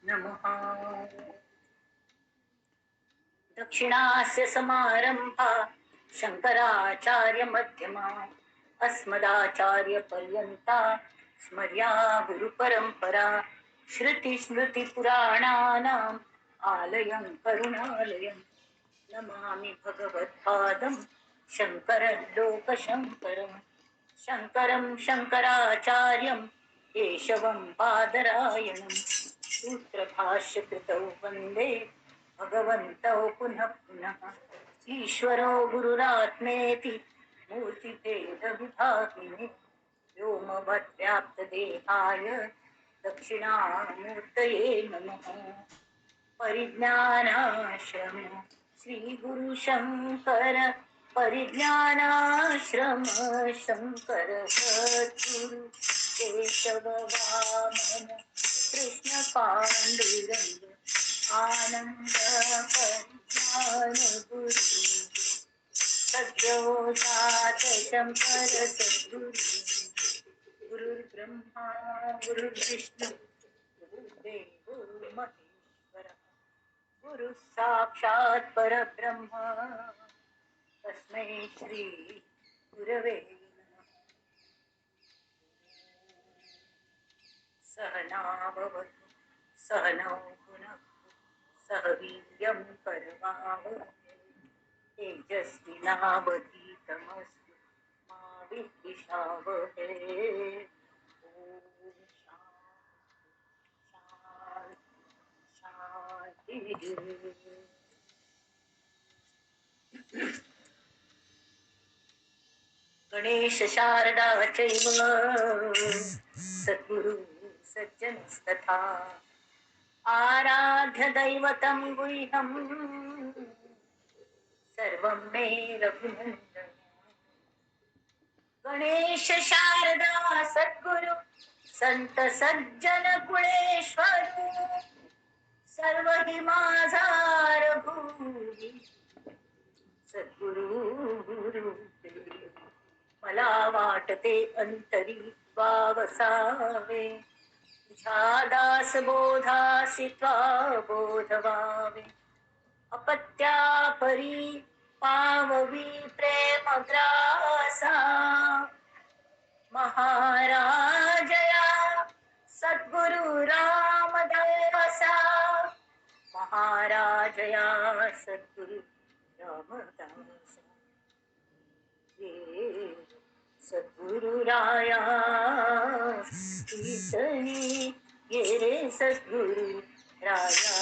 नमः। दक्षिणास्य समारंभा शंकराचार्य मध्यमा अस्मदाचार्य पर्यंता स्मर्या गुरु परंपरा श्रुति स्मृति पुराणानाम् आलयं करुणालयं नमामि भगवत्पादं शंकरं लोकशंकरं शंकरं शंकराचार्यं केशवं बादरायणं सूत्रभाष्यकृतौ वन्दे भगवन्तौ पुनः पुनः ईश्वरो गुरुरात्मेति मूर्तिभेदविभागिने व्योमवद्व्याप्तदेहाय दक्षिणामूर्तये नमः। परिज्ञानाश्रम श्री गुरु शंकर परिज्ञानाश्रम शंकर सद्गुरु केशव वामन कृष्ण पांडुरंग आनंद परिज्ञान गुरु सद्योजात शंकर सद्गुरु गुरुर्ब्रह्मा गुरुर्विष्णु गुरुर्देवो महेश्वरः गुरु साक्षात् परब्रह्म तस्मै श्री गुरवे नमः। सहना भवतु सहनौ भुनक्तु सह वीर्यं करवावहै तेजस्विनावधीतमस्तु मा विद्विषावहै। ॐ शान्ति शान्तिः। गणेश शारदा चैव सद्गुरु सज्जनस्तथा आराध्य दैवतं गुह्यं सर्वं मे रघुनन्दन। गणेश शारदा सद्गुरु संत सज्जन कुळेश्वर सर्व हि माझा रघुरी सद्गुरु गुरु मला वाटते अंतरी वावसावे तुझ्या दास बोधासी त्वा बोधवावे अपत्या परी पाववी प्रेम ग्रासा महाराजया सद्गुरु रामदासा महाराजया सद्गुरु रामदासा ये सद्गुरु राया कीर्तनी ये रे सद्गुरु राया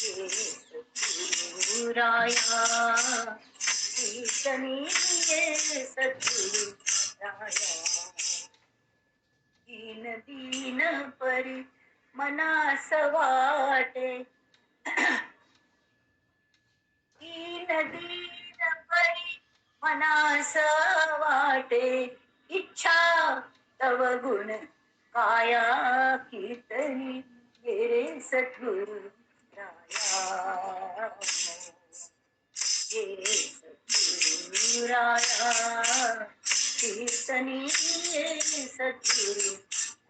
ये सद्गुरु राया कीर्तनी ये सद्गुरु राया दीन दीन परी मनास वाटे दीन दीन परी मनास वाटे इच्छा तव गुण काया कीर्तनी रे सद्गुरु राया ये सद्गुरु राया कीर्तनी ये सद्गुरु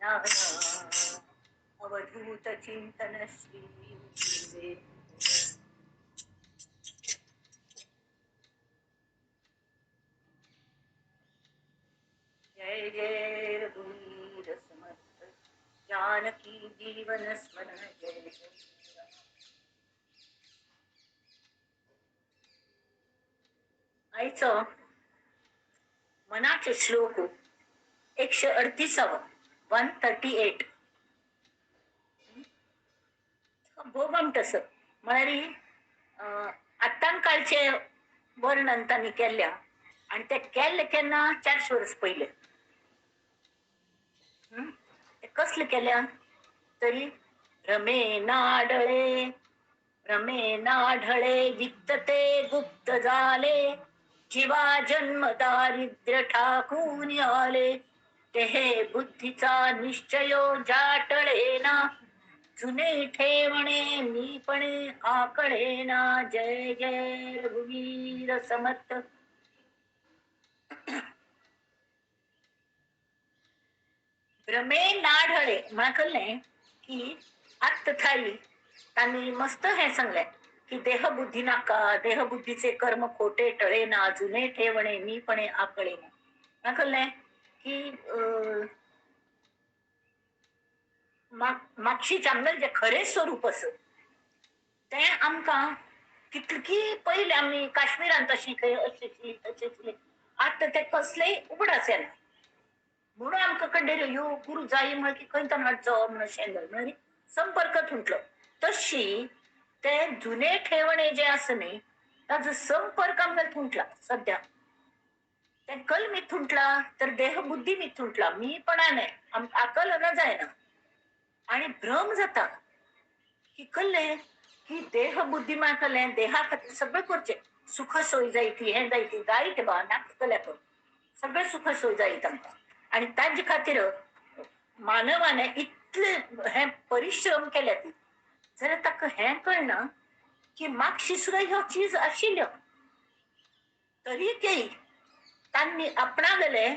राया अवधूत चिंतन श्री जय जय रघुवीर समर्थ जानकी जीवन स्मरण जय जय। आईचं मनाचे श्लोक 138 138 भोगमटस म्हळ्यार आतांकाळचे वर्णन तांणी केल्या आणि ते केल्ले केन्ना 400 वर्स पयले ते कसले केल्या तरी रमे नाढळे वित्तते गुप्त झाले जीवा जन्म दारिद्र्य ठाकून आले तेहे बुद्धीचा निश्चयो जाटळेना जुने ठेवणे मीपणे आकळेना जय जय रघुवीर समर्थ। भ्रमे नाढळे म्हणले की आत्त थाई त्यांनी मस्त हे सांगलंय की देहबुद्धी नाका देहबुद्धीचे कर्म खोटे टळे ना जुने ठेवणे मीपणे आकळे म्हणले की मागशी चांगलं जे खरे स्वरूप असं ते आमकां कितकी पयलीं आमी काश्मीरान तशी खंय अशीं तशीं आता ते कसलेय उगडास येना म्हणून आमकां कडेन ह्यो गुरू जाय म्हण की खंय तरी हाडचो म्हणून शेंगल म्हणजे संपर्क तुटलो तशी ते जुने ठेवणे जे आसा न्ही ताजो संपर्क आमकां तुटला सध्या ते कल मी तुटला तर देहबुद्धी मी तुटला मीपणाने आकल न जायना आणि भ्रम जाता की कळले की देह बुद्धिमान कळले देहा खातीर सगळं करचे सुख सोय जायती हे जायती जायते बा नाका कल्या पण सगळं सुख सोय जायत आमकां आणि ताजे खातीर मानवाने इतले हे परिश्रम केले जाल्यार ताका हें कळना की मागशी सुद्धा ह्यो चीज आशिल्ल्यो तरी तेय तांणी आपणागले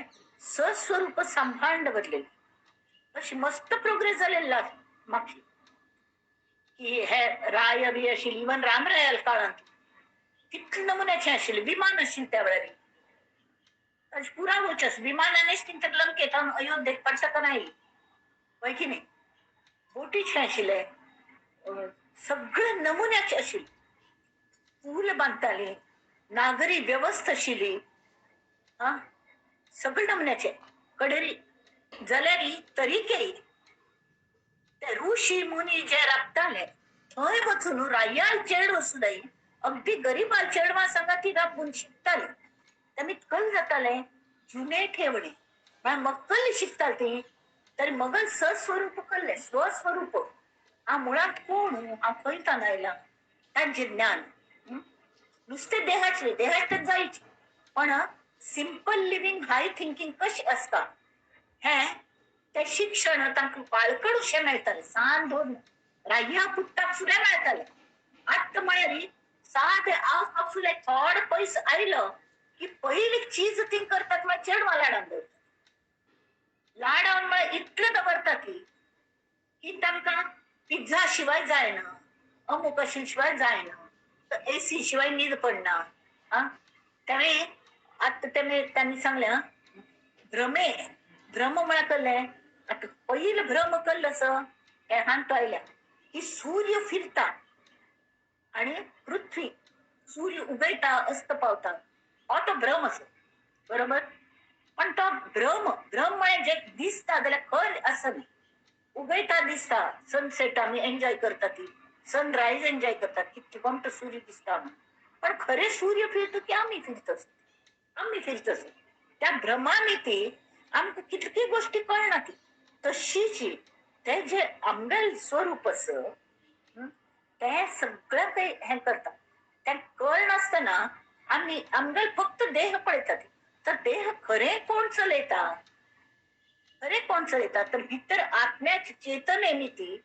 सस्वरूप सांभाळून दवरलेली अशी मस्त प्रोग्रेस जालेली मागशी की हे राय बी आशिल्ली इवन रामरायाल काळांत कितले नमुन्याचे आशिल्ले विमान आशिल्ले त्या वेळार पुरावोच विमानानेच तिंतर लंकेत अयोध्येक पडटकन आयली होय की नाही बोटीचे आशिल्ले सगळे नमुन्याचे आशिल्ले पूल बांदताली नागरी व्यवस्था आशिल्ली हा सगळे नमुन्याचे कडेरी जाल्यार तरीके ते ऋषी मुनी जे राबताले थंय वचून रायाल चेडो सुद्दां अगदी गरीबाल चेडवा सांगा ती राबून शिकताली तेमी कल जाताले जुने ठेवणे मक्कल शिकताल ती तरी मगल सस्वरूप कळले स्वस्वरूप हा मुळात कोण हा खंयच्यान आयला तांचे ज्ञान नुसते देहातच जायचे पण सिंपल लिव्हिंग हाय थिंकिंग कशी असता हे ते शिक्षण तांकां बाळकडूशे मेळटाले सान दोन राह्या पुट्टाक सुद्दां मेळटाले आत्त म्हळ्यार सादे आपले थोडे पयस आयलो की पयली चीज ती करतात म्हळ्यार चेडवा लाडान दवरतात लाडावन म्हळ्यार इतलें दवरतात की तांकां पिझ्झा शिवाय जायना अमूक अशी शिवाय जायना एसी शिवाय न्हीद पडना त्यावे आता त्यांनी सांगले भ्रमे भ्रम म्हळ्यार कळले आता पहिलं भ्रम कळलं असं हे हांत आयल्या की सूर्य फिरता आणि पृथ्वी सूर्य उगयता अस्त पावता हो तो भ्रम असो बरोबर पण तो भ्रम भ्रम म्हळ्यार जे दिसता जाल्यार खंय आसा न्ही उगयता दिसता सनसेट आमी एन्जॉय करता ती सनरायज एन्जॉय करतात कितले कोमटो सूर्य दिसता पण खरे सूर्य फिरतो की आम्ही फिरतो त्या भ्रमाने ती आमकां कितली गोष्टी कळना ती तशीच ते जे आंबेल स्वरूप असं ते सगळं काही हे करतात ते कळ नासतना आम्ही आमगेल फक्त देह पळयतात तर देह खरे कोण चलयता तर भितर आत्म्याची चेतन आहे ती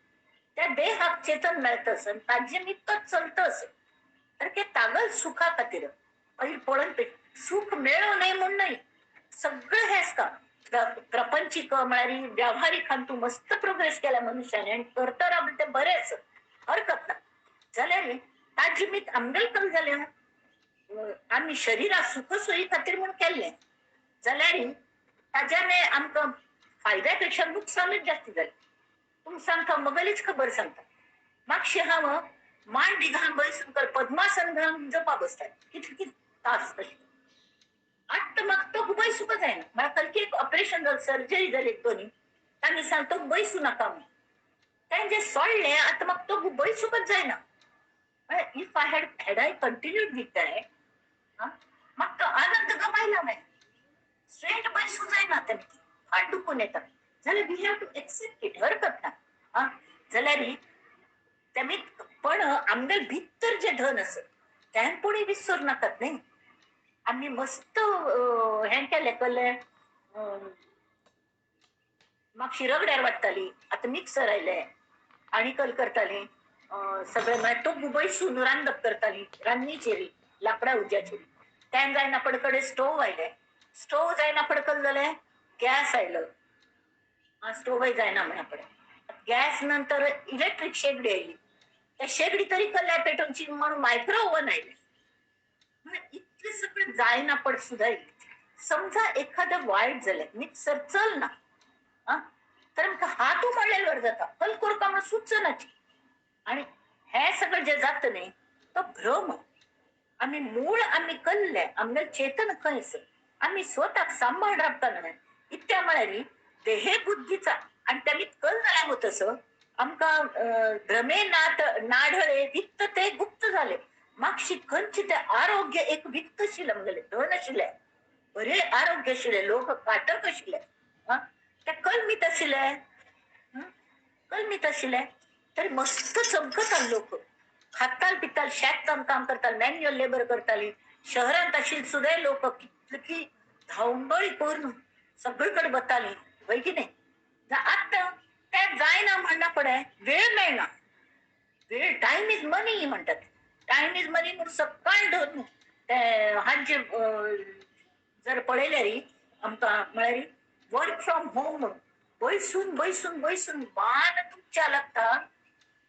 त्या देहाक चेतन मेळत ताजे निकट चलत तर ते तागल सुखा खातीर पळून सुख मेळो नये म्हणून नाही सगळं हेच का प्रपंचिक म्हळ्यार व्यावहारिकान तू मस्त प्रोग्रेस केला मनुष्याने आणि करता राबले ते बरेच हरकत ना जाल्यार ताजे मीत आमगेल कमी जाले आम्ही शरिराक सुख सोयी खातीर म्हणून केल्ले जाल्यार ताज्याने आमकां फायद्यापेक्षा नुकसानच जास्त जाले तुमकां सांगता मगलीच खबर सांगता मागशे हांव मांडी घालून बसून कर पद्मासन घालून जपा बसतात कितले तास तशी आत्ता म्हाका तो बैसूंक जायना म्हाका खंयची एक ऑपरेशन जालें सर्जरी जाली दोनी तांणी सांगता बैसूं नाका म्हणून तांचे सोडले आतां म्हाका तो बैसूंकच जायना if I had I continued with that म्हाका तो आनंद गमायला नाही स्ट्रेट बैसूं जायना तांणी फाट दुखून येता जाल्यार we have to accept it हरकत ना जाल्यार तेमी पण आमगेल भितर जे धन आसा तें कोणी विसरूं नाकात न्ही आम्ही मस्त हें केलें कळ्ळें मागशी रगड्यार वाडटाली आतां मिक्सर आयले आनी कल करताली सगळें म्हळ्यार तो बैसून रांदप करताली रान्नीचेरी लाकडां उज्याचेरी तें जायना पड कडेन स्टोव आयले स्टोव जायना पड कल जालें गॅस आयलो स्टोवय जायना म्हणा पडे गॅस नंतर इलेक्ट्रिक शेगडी आयली त्या शेगडी तरी कल्ल्या पेटोवची म्हणून मायक्रो ओव्हन आयले इतके सगळे जायना पड सुद्धा समजा एखादं वाईट झालं मिक्सर चल ना हा तर हातू म्हणलेल्यावर जाता कल करू का म्हणून सुचनाची आणि हे सगळं जे जात नाही तो भ्रम आम्ही मूळ आम्ही कल्ले आमने चेतन खंयस आम्ही स्वतः सांभाळ राखताना इतक्या म्हळ्यारी देहे बुद्धीचा आणि त्यांनी कल झाला होत असं आमका भ्रमे नाट नाढळे वित्त ते गुप्त झाले मागशी खंच ते आरोग्य एक वित्त शिलम गेले धन शिले बरे आरोग्य शिले लोक काटक शिले त्या कलमीत आशिले कलमीत आशिले तरी मस्त चमकत आले लोक खाताल पिताल शेतान काम करताल मॅन्युअल लेबर करताली शहरात अशी सुद्धा लोक किती धावपळी करून सगळीकडे बताली होय की नाही आता त्या जायना म्हणणं पडे वेळ नाही ना वेळ टाइम इज मनी म्हणतात टाइम इज मनी म्हणून सकाळ धरून हांचे जर पळयले री आमकां म्हळ्यार वर्क फ्रॉम होम म्हणून बैसून बैसून बैसून मान तुमच्या लागता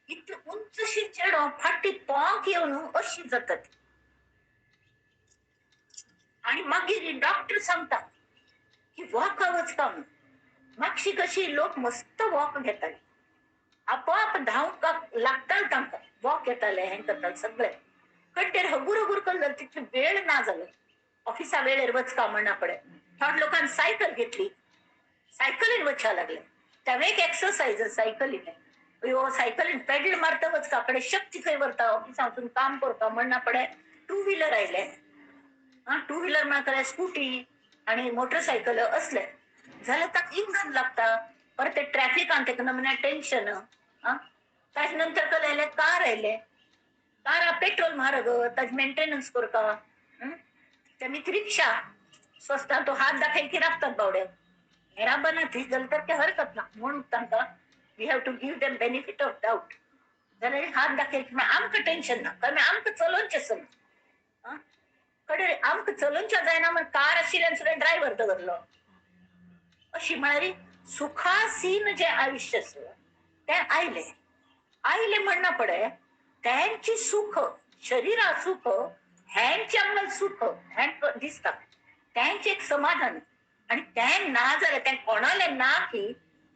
इतके उंचशी चेडो फाटी पोंक येवन अशी जातात आणि मागीर डॉक्टर सांगता की वॉकावच का म्हणून मागशी कशी लोक मस्त वॉक घेताले आपोआप धावंक लागताल तांकां वॉक येताले हें करताले सगळे कड्डेर हगूर हगूर कल्लं तितली वेळ ना जालो ऑफिसा वेळेर वचका म्हणना पडे थोड लोकांनी सायकल घेतली सायकलीन वचा लागले त्यावेळी एक एक्सरसाइज सायकलीन अयो सायकलीन पेडल मारता वचका कडे शक्ती खंय व्हरता ऑफिसा वचून काम करता म्हणना पडे टू व्हीलर आयले टू व्हीलर म्हणा स्कूटी आणि मोटरसायकल असले जाल्यार ताका इंधन लागता परत ते ट्रॅफिक आणते म्हणजे टेन्शन ताजे नंतर कळले कार आयले कार पेट्रोल म्हारग ताजे मेंटेनन्स करता त्यांनी रिक्षा स्वस्ता तो हात दाखल की राखतात बावड्या हेरा बनाती जाल्यार तर ते हरकत ना म्हणून तांकां we have to give them benefit of doubt जाल्यार हात दाखल की आमकां टेन्शन ना कारण आमकां चलोवचें सम कडे आमकां चलोवचें जायना म्हण कार आशिल्ल्यान सुद्दां ड्रायव्हर दवरलो अशी म्हळ्यार सुखासीन जे आयुष्य ते आयले आयले म्हणना पडे त्यांची सुख शरीरा सुख ह्यांचे आम्हाला सुख ह्यांक दिसता त्यांचे एक समाधान आणि त्या ना जाल्यार त्या कोणाले ना की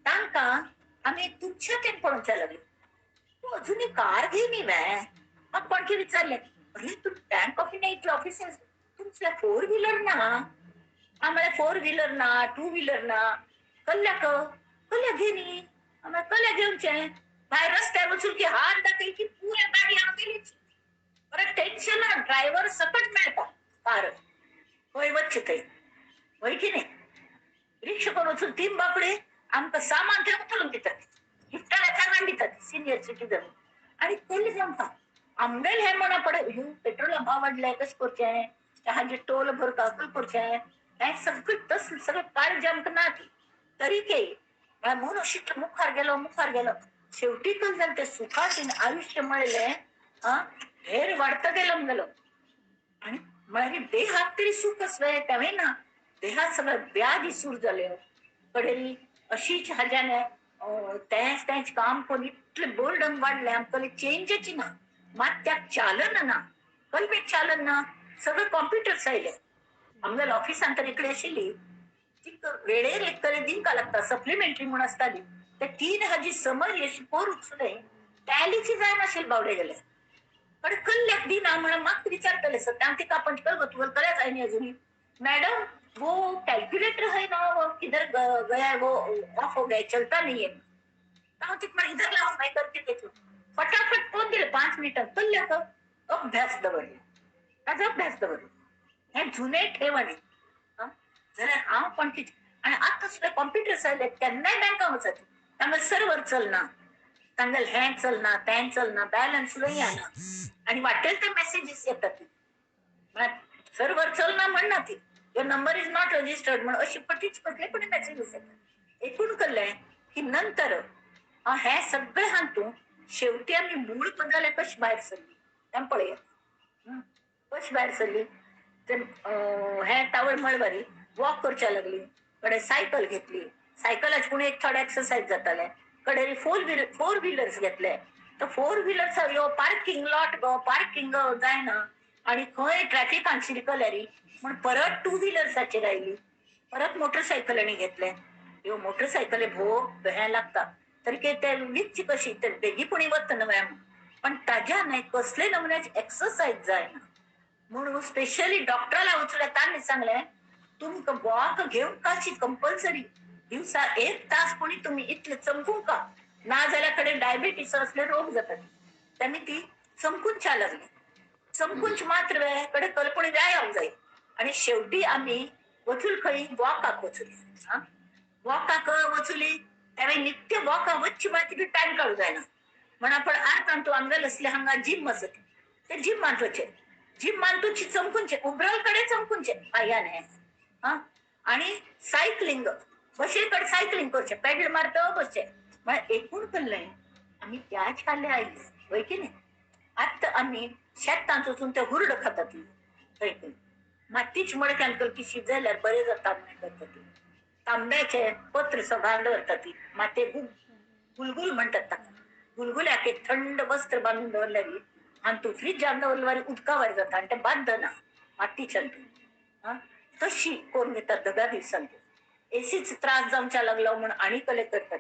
तांकां आम्ही तुच्छतेन पळोवच्या लागले तू अजूनही कार घे न्ही मग कोणकी विचारले अरे तू बँक ऑफ इंडिया ऑफिस तुमच्या फोर व्हीलर ना आम्हाला फोर व्हीलर ना टू व्हीलर ना कल्ल्या कल्ल्या घे न्ही आम्हाला कल्ल्या घेऊनचे भायर रस्त्यार वचून की हात दाखय की पुऱ्या गाडी आमगेलीच परत टेन्शन ड्रायव्हर सकट मेळटा कार खंय वचचे थंय होय की नाही रिक्षा करून वचून तीन बापडे आमकां सामान ते उचलून दितात गिफ्टाला सामान दितात सिनियर सिटीजन आणि तेल जमता आमगेल हे म्हणा पडे पेट्रोल भाव वाढलाय कसं करचें हाजे टोल भरता कसं करचें हें सगळं तसलं सगळं काळ जमक ना तरी के म्हणून अशी मुखार गेलो शेवटी पण जाल ते सुखासीन आयुष्य मिळले हेर वाढता गेलो आणि म्हळ्यार देहात तरी सुख असले त्यावेळी ना देहात सगळं व्याधी सूर झाले कडेरी अशीच हाज्याने तेच काम कोण इतले बोर्डन वाढले आमकां चेंजची ना मात त्याक चालन ना कल्पेक चालन ना सगळं कॉम्प्युटर्स आयले आमगेल्या ऑफिसान तर इकडे आशिल्ली ती वेळेर एक तरी दिवका लागता सप्लिमेंटरी म्हणून आसताली ते 3 समज अशी करूच सुद्धा टॅलीची जाय नाशिल्ली बावडे गेले पण कल्ल्याक दिना म्हणून म्हाका विचारतले सर आम तिका आपण कळ तुला कळ्याच आहे न्ही अजून मैडम वो कैलकुलेटर है ना वो किधर गया वो ऑफ हो गया चलता नहीं है इधर लाओ मैं करके देखो फटाफट फोन दिले 5 मिनिटात कल्ल्याक अभ्यास दवरले ताजो अभ्यास दवरलो हे जुने ठेवणे जाल्यार हांव पण कितें आणि आता सुद्धा कॉम्प्युटर्स आयले केन्नाय बँकां वचत तांगें सर्वर चलना तांगें हें चलना तें चलना बॅलन्स येना आणि वाटेल ते मेसेजीस येतात सर्वर चलना म्हणना ती your number is not registered म्हणून अशी पटीच कसले मेसेजीस येतात एकूण कळलें की नंतर हे सगळे हातून शेवटी आम्ही मूळ पदाले कशी भायर सरली तें पळया कशी भायर सरली हे टावर मळबारी वॉक करच्या लागली कडे सायकल घेतली सायकलाच पुणे एक थोडे एक्सरसाइज जाताले कडेरी फोर व्हीलर्स घेतले तर फोर व्हीलर्स यो पार्किंग लॉट गो पार्किंग जायना आणि खंय ट्रॅफिक आशिल्ली कल्यारी म्हण परत टू व्हीलर्साचेर आयली परत मोटरसायकलांनी घेतले ह्यो मोटरसायकली भोग हें लागता तरी ते विकची कशी तर बेगीपुणी वता न्हय पण ताज्या नाही कसले नमुन्याची एक्सरसाइज जायना म्हणून स्पेशली डॉक्टराला उचलले त्यांनी सांगले तुमका वॉक घेऊन काची कंपल्सरी दिवसा 1 तास कोणी तुम्ही इतले चमकू का ना झाल्याकडे डायबिटीस असले रोग जातात त्यांनी ती चमकून लागली चमकूंच मात्र वेळेकडे कल्पने व्यायाम जाईल आणि शेवटी आम्ही वचूल खळी वॉकाक वचुली वॉकाक वचुली त्यावेळी नित्य वॉका वच्ची माहिती टाइम काढू जायना म्हण आपण आत आणतो अंगल असले हांगा जिम असत ते जिम मानतोचे जिम मानतोची चमकूनचे उबरलकडे चमकूनचे पायाने हा आणि सायकलिंग बसेकडे सायकलिंग करचे पॅडल मारतो बसचे मग एकूण कळलंय आम्ही त्याच खाल्ले आई होय की नाही आता आम्ही शेतांचून ते हुरड खातात होय की मातीच मडक्यान की शिजल्यावर बरे जातात म्हणतात तांब्याचे पत्र सगळं धरतात माते गुलगुल म्हणतात गुलगुल्या एक थंड वस्त्र बांधून धरल्यावी आणि तू फ्रीज जाम दवरल्यावर उदकावर जाता आणि ते बांध ना मातीच्या तशी कोण घेतात दगा दिवसांत एसीच त्रास जाऊच्या लागला म्हणून आणि कले करतात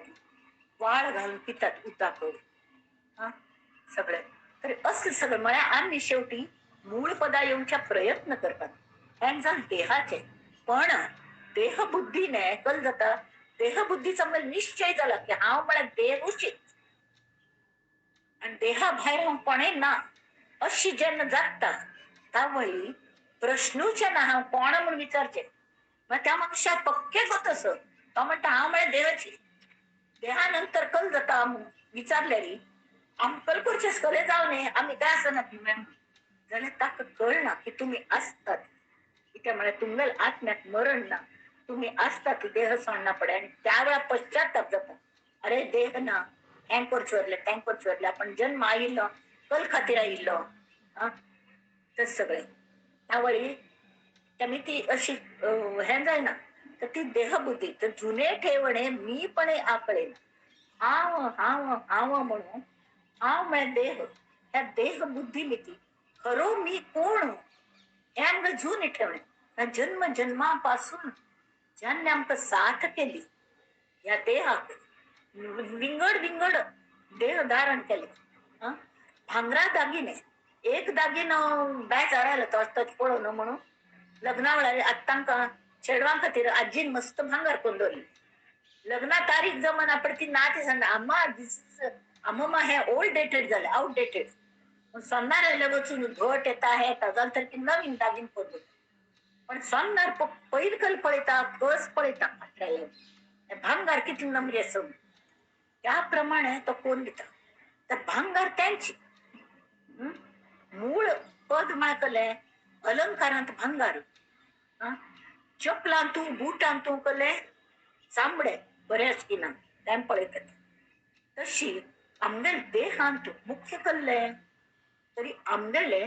वाळ घालून पितात उताकड सगळे तर असं सगळं मला आम्ही शेवटी मूळ पदा येऊनच्या प्रयत्न करतात त्यांचा देहाचे पण देहबुद्धीने कल जाता देहबुद्धीचा मला निश्चय झाला की हा मला देह उचित आणि देहाबाहेर पणे ना अशी ज्यांना जागता त्यावेळी प्रश्नूच्या ना हा कोण म्हणून विचारचे मग त्या मनुष्यात पक्के होत अस तो म्हणता हा मला देहाची देहानंतर कल जाता विचारलेली कलपूरच्या कले जाऊ नये आम्ही काय असं नाही मॅम झाले ताक कळ ना की तुम्ही असतात त्यामुळे तुम्हाला आत्म्यात मरण ना तुम्ही असता की देह सोडना पडे आणि त्यावेळा पश्चाताप जातात अरे देह ना टँकर चोरले आपण जन्म आईल कल खातीर आईल तर सगळे त्यावेळी त्याने ती अशी हे जाय ना तर ती देहबुद्धी तर जुने ठेवणे मी पण आकळे हाव हाव हाव म्हणून हाव म्हणजे देह त्या देहबुद्धी मिती खरो मी कोण हे जुने ठेवणे जन्म जन्मापासून ज्यांनी आमक साथ केली या देहात विंगड विंगड देह धारण केले भांगरा दागिने एक दागिनं बॅ चढायला तो असतात पळवणं म्हणून लग्ना वेळा आत्तांका चेडवां खातीर आजीन मस्त भांगर कोंदवली लग्ना तारीख जमन आपण ती नाते सांगा आम्हा हे ओल्ड डेटेड झाले आउटडेटेड सोनार वचून घट येता हे जाल तर ती नवीन दागिन कोंदवली पण सोनार पैल कल पळयता कस पळयता भांगार किती नंबरी असं त्याप्रमाणे तो कोण दिता तर भांगार त्यांची मूळ पद म्हणकले अलंकारांत भांगार चपलांतू बूटांतू कले चांबडे बऱ्याच की ना त्या पळयतात तशी आमगेल देहांतू मुख्य कल्ले तरी आमगेले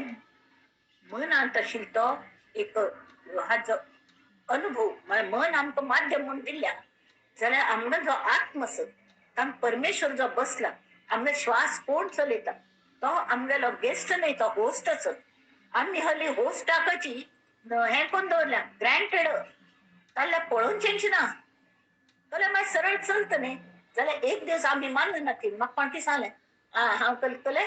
मनांत आशिल तो एक हाचो अनुभव मन आमकां माध्यम म्हणून दिल्या जाल्यार आमगो जो आत्मस तांग परमेश्वर जो बसला आमगे श्वास कोण चलयता तो आमगेलो गेस्ट नाही तो होस्टच आम्ही हल्ली होस्टाकाची हे कोण दवरल्या ग्रँटेड ताल्ल्या पळोवचेंच ना जाल्यार मागीर सरळ चलता न्ही जाल्यार एक दिवस आम्ही मानना ती म्हाका कोण ती सांगलें हांव कले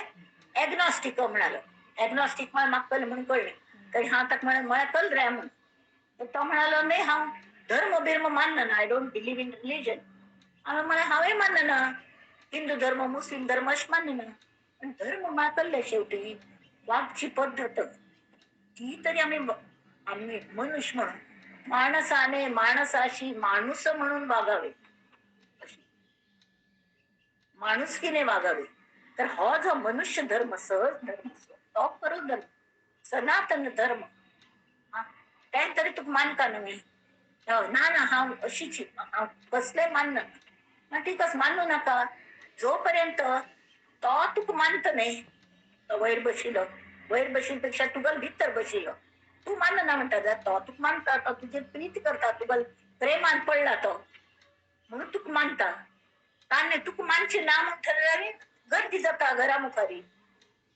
एग्नॉस्टीक म्हणालो एग्नॉस्टीक म्हाका कळ्ळें म्हणून कळ्ळें तरी हांव ताका म्हळें म्हळ्यार कल रे म्हणून तो म्हणालो नाही हांव धर्म बिर्म मानना I don't believe in religion हांवें म्हळें हांवें मानना हिंदू धर्म मुस्लिम धर्म अशें मानना पण धर्म म्हाका कळ्ळें शेवटी वागची पद्धत ती तरी आम्ही मनुष्य म्हणून माणसाने माणसाशी माणूस म्हणून वागावे माणुसकीने वागावे तर हा जो मनुष्य धर्म सहज धर्म तो खरो धर्म सनातन धर्म त्या तरी तुका मानता न्ही ना ना हांव अशीच हांव कसलेय मानना ना ठीकच मानू नाका जोपर्यंत तो तुका मानता न्ही तो वयर बशिल्पेक्षा तुगल भितर बशिल्लो तू मानना म्हणटा तो तुका मानता तो तुजेर प्रीती करता तुगल प्रेमान पडला तो म्हणून तुक मानता ताने तुक मानचे नाम ठरले गर्दी जाता घरामुखारी.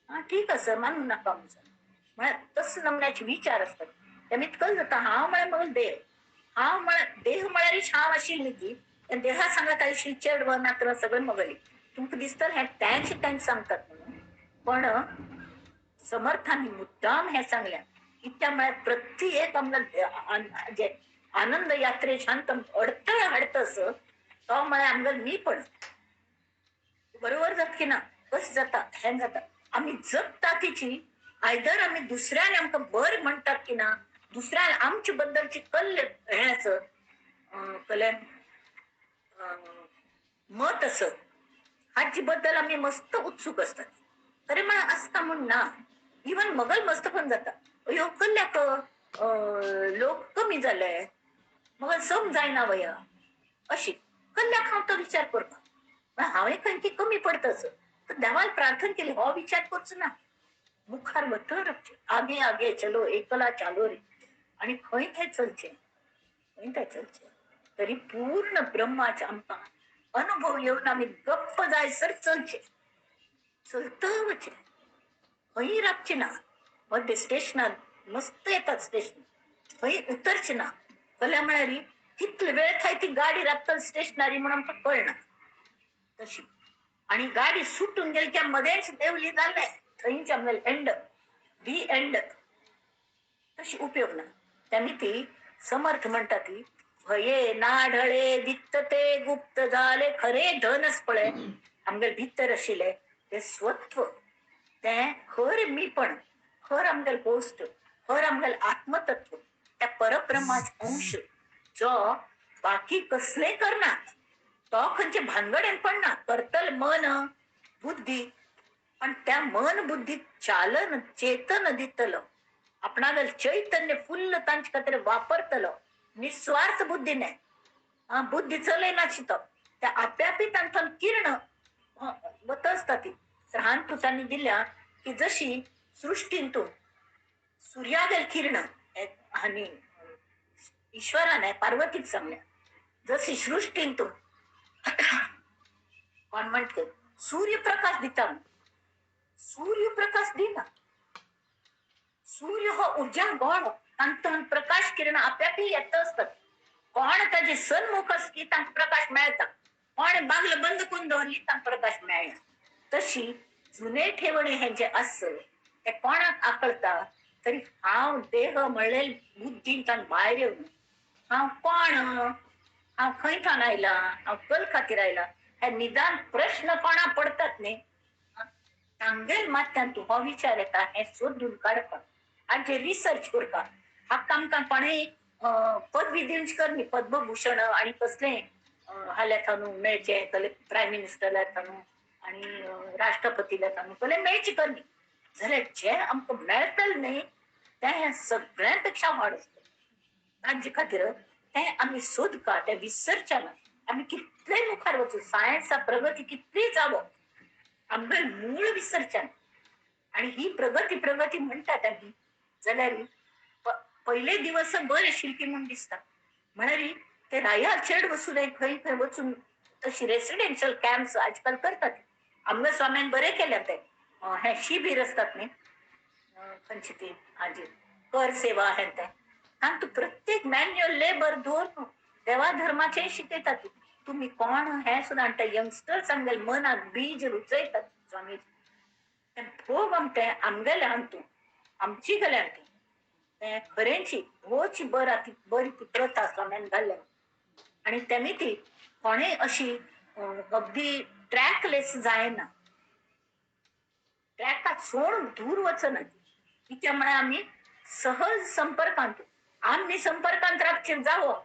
हा ठीक आहे सर मानू नका म्हणजे तसं नमण्याचे विचार असतात. त्यामुळे कळ जाता हा मला मग देव हा मला देह म्हळ्यारी छाव अशी नीती देहा सांगत आयुष्य चेड व मात्र सगळं मगली तुमक दिसत हे त्यांचे त्यांनी सांगतात म्हणून. पण समर्थांनी मुद्दाम हे सांगल्या की त्यामुळे प्रत्येक आम्हाला जे आनंद यात्रे शांत अडथळ हडतस तो मला आमगल मी पण बरोबर जात की ना कस जातात हे जातात आम्ही जगता तिची आयदर आम्ही दुसऱ्याने आमका बर म्हणतात की ना दुसऱ्या आमच्या बद्दलची कल येण्याचं कले मत असत हाची बद्दल आम्ही मस्त उत्सुक असतात. तरी मला असता म्हणून ना इवन मगल मस्त पण जातात अयो कल्ल्याक लोक कमी झाले मग सम जायना वया अशी कल्ल्या खाव तो विचार करता हावे काही कमी पडतच तर देवाला प्रार्थना केली हो विचार करच ना मुखार बतर आगे आगे चलो एकला चालो रे आणि खंय काय चलचे खंय काय चलचे तरी पूर्ण ब्रह्माच्या आमका अनुभव येऊन आम्ही गप्प जायसर चलचे चलतवचे खंय राबचे ना मध्ये स्टेशनार मस्त येतात स्टेशन खंय उतरचे ना कल्या म्हणारी कितली वेळ थाय ती गाडी राबतल स्टेशनारी म्हणून आमका कळना तशी आणि गाडी सुटून गेली त्या मध्येच देवली झालंय थंयच्या एंड दी एंड तशी उपयोग ना त्यांनी ती समर्थ म्हणतात ती भये नाढळे दित्तते गुप्त झाले खरे धनच पळे आमगेल भीतर अशिले ते स्वत्व ते खर मी पण खर आमगेल गोष्ट खर आमगेल आत्मतत्व त्या परब्रह्माचा अंश जो बाकी कसले करणार तो खंयचे भानगडेन पण ना करतल मन बुद्धी पण त्या मन बुद्धी चालन चेतन दितलं आपणागल चैतन्य फुल्ल तांच खातीर वापरतलो निस्वार्थ बुद्धीने बुद्धी चले ना चित त्या आप्यापी तांथन किरण वत असता ती हान तुझांनी दिल्या की जशी सृष्टींतून सूर्यागल किरण आणि ईश्वराने पार्वतीक सांगल्या जशी सृष्टींतून कोण म्हणते सूर्यप्रकाश दिता सूर्यप्रकाश दिना सूर्य हो ऊर्जा गोड तांतन प्रकाश किरण आप्यापी येत असतात कोण त्याचे सन्मुख असती तांक प्रकाश मिळतात कोण बागलं बंद करून दवरली तांक प्रकाश मिळणार तशी जुने ठेवणे हे जे असं ते कोणाक आकळता तरी हाव देह म्हणलेल बुद्धींतान बाहेर येऊन हाव कोण हाव खंय ठाण आयला हाव कल खातीर आयला हे निदान प्रश्न कोणा पडतात न्ही तांगेल मात्यान तू हो विचार येता हे सोदून काढपाक आणि रिसर्च करता हाका आमकां कोणेय पदवी दिवची करनी पद्मभूषण आणि कसले हाल्यात मेळचे प्रायम मिनिस्टरला आणि राष्ट्रपतीला कले मेळची करनी जाल्यार जे आमकां मेळटल न्ही ते सगळ्यांपेक्षा व्हड असतं तांचे खातीर ते आमी सोदका ते विसरच्या ना आमी कितले मुखार वचू सायन्सा प्रगती कितली जावो आमगे मूळ विसरच्या आणि ही प्रगती प्रगती म्हणतात आम्ही जाल्यार पहिले दिवस बरे आशिल्ली म्हणून दिसता म्हणारी ते राया चेड वचून खंय खंय वचून तशी रेसिडेन्शियल कॅम्प्स आजकाल करतात आमगे स्वाम्यान बरे केल्या ते हे शिबीर असतात न्ही खंयची ती हाजी कर सेवा हे ते हांगा तू प्रत्येक मॅन्युअल लेबर दवरून देवा धर्माचे शिकयतात तुम्ही कोण हे सुद्दां ते यंगस्टर सांगेल मनाक बीज रुचयतात स्वामी भोग आमते आमगेले हांतू आमची गेले हांतू ते खरेंची भोवची बरी ती प्रथा स्वाम्यान घाल्ल्या आणि त्यांनी ती कोणेय अशी अगदी ट्रॅकलेस जायना ट्रॅकात सोडून दूर वचना ती त्यामुळे आम्ही सहज संपर्कांत आम्ही संपर्कांत राबचे जावं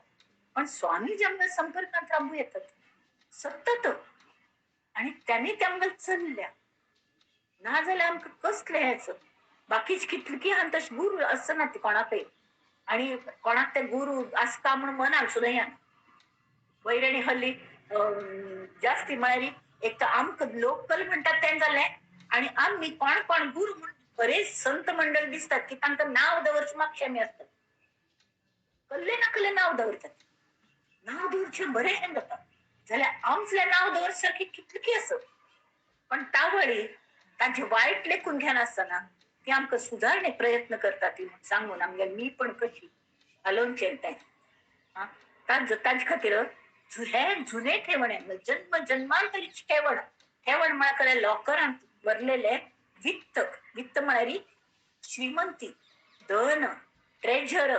पण स्वामी जेव्हा संपर्कात राबू येतात सतत आणि त्यांनी त्यामुळे चलल्या ना जाल्यार आमकां कसले हेच बाकीच कितली हां तशी गुरू असना ती कोणाकय आणि कोणाक ते गुरू आसता म्हणून मनाक सुद्दां येना वैरणी हल्ली जास्ती म्हळ्यार एक तर आमकां लोकल म्हणतात तें जालें आणि आम्ही कोण कोण गुरू म्हणून बरेच संत मंडळ दिसतात की तांकां नाव दवरची म्हाका क्षमी असतात कसले नकले नाव दवरतात नाव दवरचे बरे हें जाता जाल्यार आमचलें नांव दवरसारकी कितली असत. पण तावळी तांचे वायट लेखून घेनासतना ती आमकां सुधारणे प्रयत्न करता ती सांगून आमगे मी पण कशी घालोवचें तें ताजे खातीर हे जुने ठेवणे जन्म जन्मांतरीची ठेवण ठेवण म्हळ्यार लॉकरांत भरलेले वित्त वित्त म्हळ्यार श्रीमंती धन ट्रेजर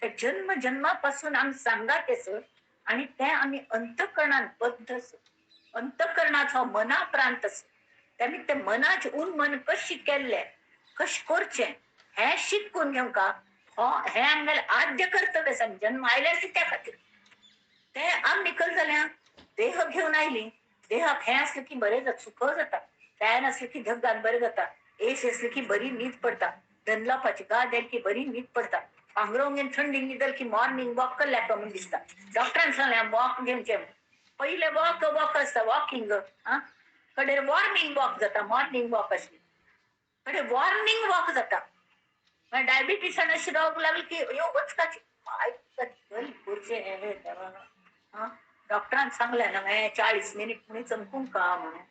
ते जन्म जन्मापासून आमी सांगात आणि ते आम्ही अंतकरणात बद्ध अंतकरणाचो मना प्रांत त्यांनी ते मनाचे उन्मन कशी केल्ले कश करचे हे शिकून घेवका हे आमगेले आद्य कर्तव्य सांग जन्म आयल्या त्या खातीर ते आम निकल जाल्या देह घेऊन आयली देहाक हे असले की बरे जाता सुख जाता फॅन असले की धगधाग बरे जाता एसी असले की बरी न्हीद पडता धनलापाची गा द्याल की बरी न्हीद पडता पांघरवंगेन थंडी न्हिदल की मॉर्निंग वॉक केल्या म्हणून दिसता डॉक्टरान सांगल्या वॉक घेवचे पहिले वॉक वॉक असता वॉकिंग कडे वॉर्निंग वॉक जाता मॉर्निंग वॉक असली कडे वॉर्निंग वॉक जाता डायबिटीस आणि अशी रोग लागली की वचकाची डॉक्टरान सांगल्या ना 40 मिनिट कुणी चमकून का म्हणून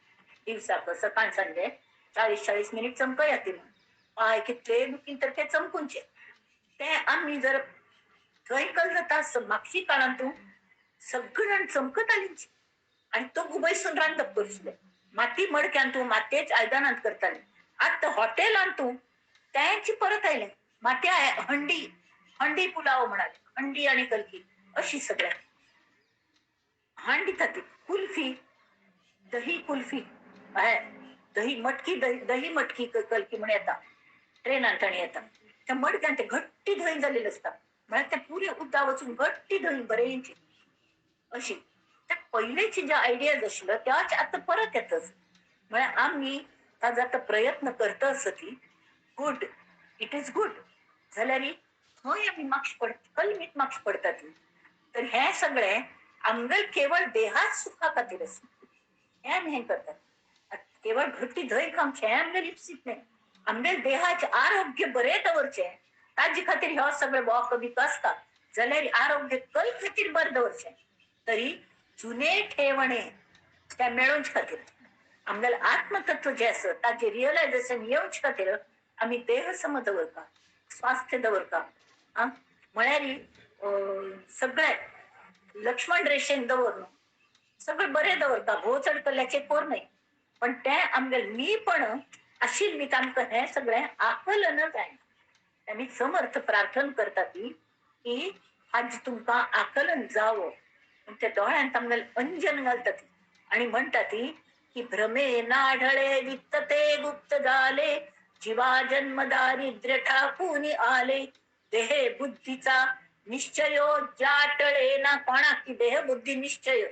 दिवसाक सकाळ संजे 40-40 मिनिट चमक येतील पाय कितले दुखीन तर ते चमकूनचे ते आम्ही जर थंय जाता मागची काळात तू सगळी जाण चमकत आली आणि तो गुबैसून रांधप करशिले माती मडक्यान तू मातेच आयदनांत करताले आता हॉटेलांत तू त्यांची परत आयले माती हंडी हंडी पुलाव म्हणाले हंडी आणि कलकी अशी सगळ्या हंडी खाती कुल्फी दही कुल्फी आहे दही मटकी दही मटकी कलकी म्हणे येता ट्रेनांत आणि येता त्या मडक्यान ते घट्टी दही झालेलं असता म्हणजे त्या पुऱ्या उद्दा वचून घट्टी दही बरेंची अशी त्या पहिलेची ज्या आयडियाज आशिल्ल्यो त्याच आता परत येतच म्हणजे आम्ही ताजो आता प्रयत्न करता असती गुड इट इज गुड जाल्यार थंय आमी मार्क्स कलमीत मार्क्स पडतात तर हे सगळे आमगे केवळ देहात सुखा खातीर हे आमी हे करतात केवळ घट्टी धंय खावचे हे आमगे लिप्सीत नाही आमगे देहाचे आरोग्य बरे दवरचे ताजे खातीर ह्यो सगळे वॉक बी आसता जाल्यार आरोग्य कल खातीर बरें दवरचे तरी जुने ठेवणे त्या मेळोवचे खातीर आमगेले आत्मतत्व जे आसा ताचे रियलायझेशन येवचे खातीर आमी देह सम दवरता स्वास्थ्य दवरता म्हळ्यार सगळे लक्ष्मण रेषेन दवरन सगळे बरे दवरता भोव चड कल्ल्याचे कोर नाही पण ते आमगे मी पण आशिल्ली आमकां हे सगळे आकलन जायना आमी समर्थ प्रार्थना करता की आज तुमकां आकलन जावं त्या दोळ्यांत आमगेले अंजन घालता ती आणि म्हणता ती की भ्रमे नाढळे वित्त ते गुप्त झाले जीवा जन्म दारिद्र्य ठाकून आले देहे बुद्धीचा निश्चय जाटळे ना कोणा की देह बुद्धी निश्चय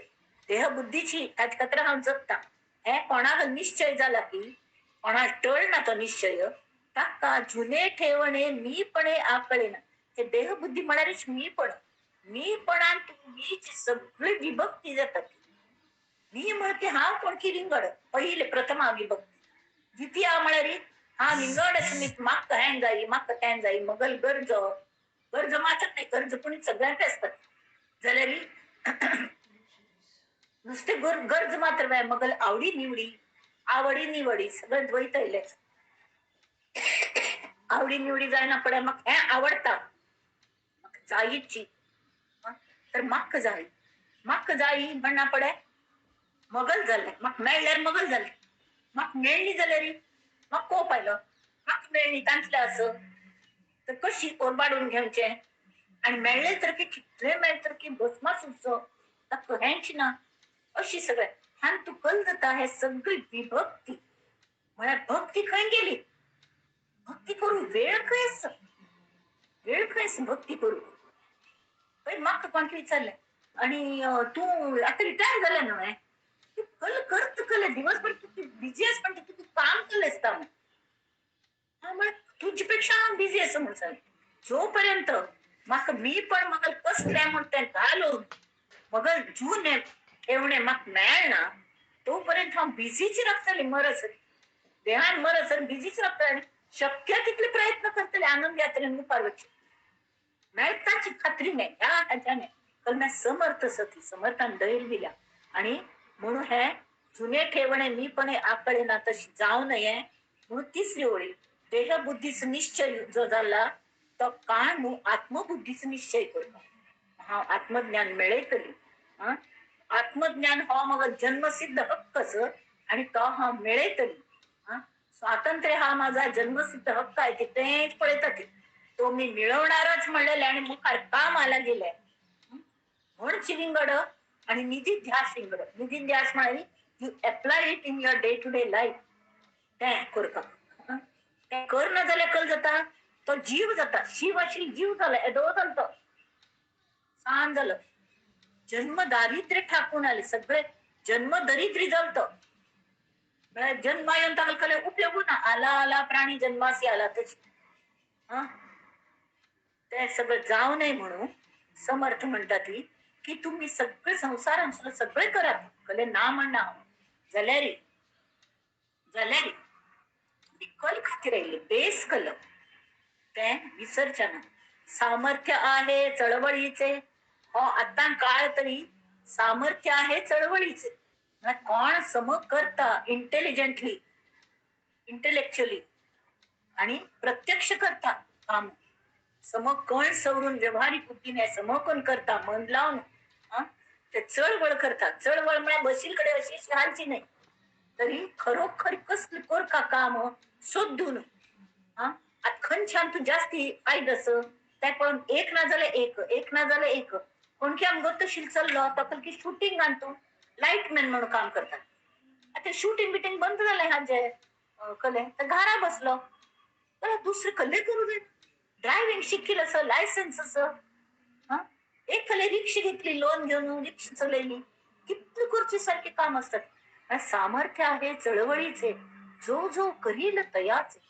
देह बुद्धीची ताजे खातीर हांव जगता हे कोणाक निश्चय जाला की कोणा टळना तो निश्चय ताका जुने ठेवणे मीपणे आकळेना हे देह बुद्धी म्हळ्यारच मीपणान मीची सगळी विभक्ती जातात मी म्हणते हांव कोण की रिंगड पहिले प्रथम हांव विभक्ती द्वितीय म्हळ्यार हा रिंगड अशें मी म्हाका हें जायी म्हाका तें जायी मगल गरज गरज माचत नाही गरज पण सगळ्यांक असतात जाल्यार नुसते गरज मात्र मगल आवडी निवडी सगळं द्वैत येयले आवडी निवडी जायना पडे म्हाका हें आवडटा म्हाका जायीची तर म्हाका जायी म्हणना पडे मगल जाले म्हाका मेळल्यार मगल जाले म्हाका मेळ्ळी जाल्यार म्हाका कोप आयलो म्हाका मेळ्ळी तांतले असं तर कशी कोरबाडून घेवचे आणि मेळ्ळे तर की कितले मेळ्ळे तर की भस्मा सुटचो ताका हेंच ना अशी सगळे ह्यान तू कल जाता हे सगळी विभक्ती म्हळ्यार भक्ती खंय गेली भक्ती करू वेळ खंय भक्ती करू म्हाका कोण विचारले आणि तू आता रिटायर झाला न्हय तू कल करत दिवसभर तू बिझी आहेस पण तू काम केलंस का तुझ्यापेक्षा बिझी असं म्हणून जोपर्यंत म्हाका मी पण मगल कसले म्हणते घालून मगल जून ठेवणे म्हाका मेळना तोपर्यंत हांव बिझीच रावतली मरसर देहान मरसर बिझीच रावतली शक्य तितले प्रयत्न करतले आनंद यात्रेन मुखार वचचे मेळटाची खात्री नाही ह्या हाच्याने कल समर्थ सती समर्थान धैर्य दिला. आणि म्हणून हे जुने ठेवणे मी पण आकडे ना तशी जाऊ नये म्हणून तिसरी ओळी देह बुद्धीच निश्चय जो झाला तो काय आत्मबुद्धीच निश्चय करतो. हा आत्मज्ञान मिळेल तरी हा आत्मज्ञान हा मग जन्मसिद्ध हक्कच आणि तो हा मिळेल तरी हा स्वातंत्र्य हा माझा जन्मसिद्ध हक्क आहे तेच पळतात तो मी मिळवणारच म्हणलेला आणि मग का मला गेलाय म्हण चिलिंगड आणि निधी ध्यास शिंगड निधी ध्यास म्हणाली you apply it in your day to day life काय कर का काय कर न झाल्या कल जाता तो जीव जाता शिवाशी जीव झाला एडो झालत छान झालं जन्म दारिद्र्य ठाकून आले सगळे जन्म दरिद्री झालत जन्मायंत उपयोग ना आला आला प्राणी जन्मासी आला तशी ते सगळं जाऊ नये म्हणून समर्थ म्हणतात की तुम्ही सगळे संसार सगळे करा कले ना म्हणा जल्यारी जल्यारी कल खाती राहिले बेस कल ते विसर्जन सामर्थ्य आहे चळवळीचे हो आता काळ तरी सामर्थ्य आहे चळवळीचे कोण सम करता इंटेलिजंटली इंटेलेक्च्युअली आणि प्रत्यक्ष करता काम समकण सवरून व्यवहारिक बुद्धीने समकण करता मन लावून ते चळवळ करतात चळवळ म्हणजे बशीलकडे अशी हालची नाही तरी खरोखर कसलं कर का काम शोधून खन छान तू जास्ती फायदस त्या पण एक ना झालं एक ना झालं एक कोणकी आम गतशील चाललं तर की शूटिंग आणतो लाईटमॅन म्हणून काम करतात आता शूटिंग बिटिंग बंद झालंय हा जे कले तर घरा बसलो तर दुसरे कले करू दे ड्रायव्हिंग शिकेल असं लायसन्स असं एक कले रिक्षा घेतली लोन घेऊन रिक्षा चालवली किती खुर्ची सारखे काम असतात सामर्थ्य आहे चळवळीचे जो जो करील तयाचे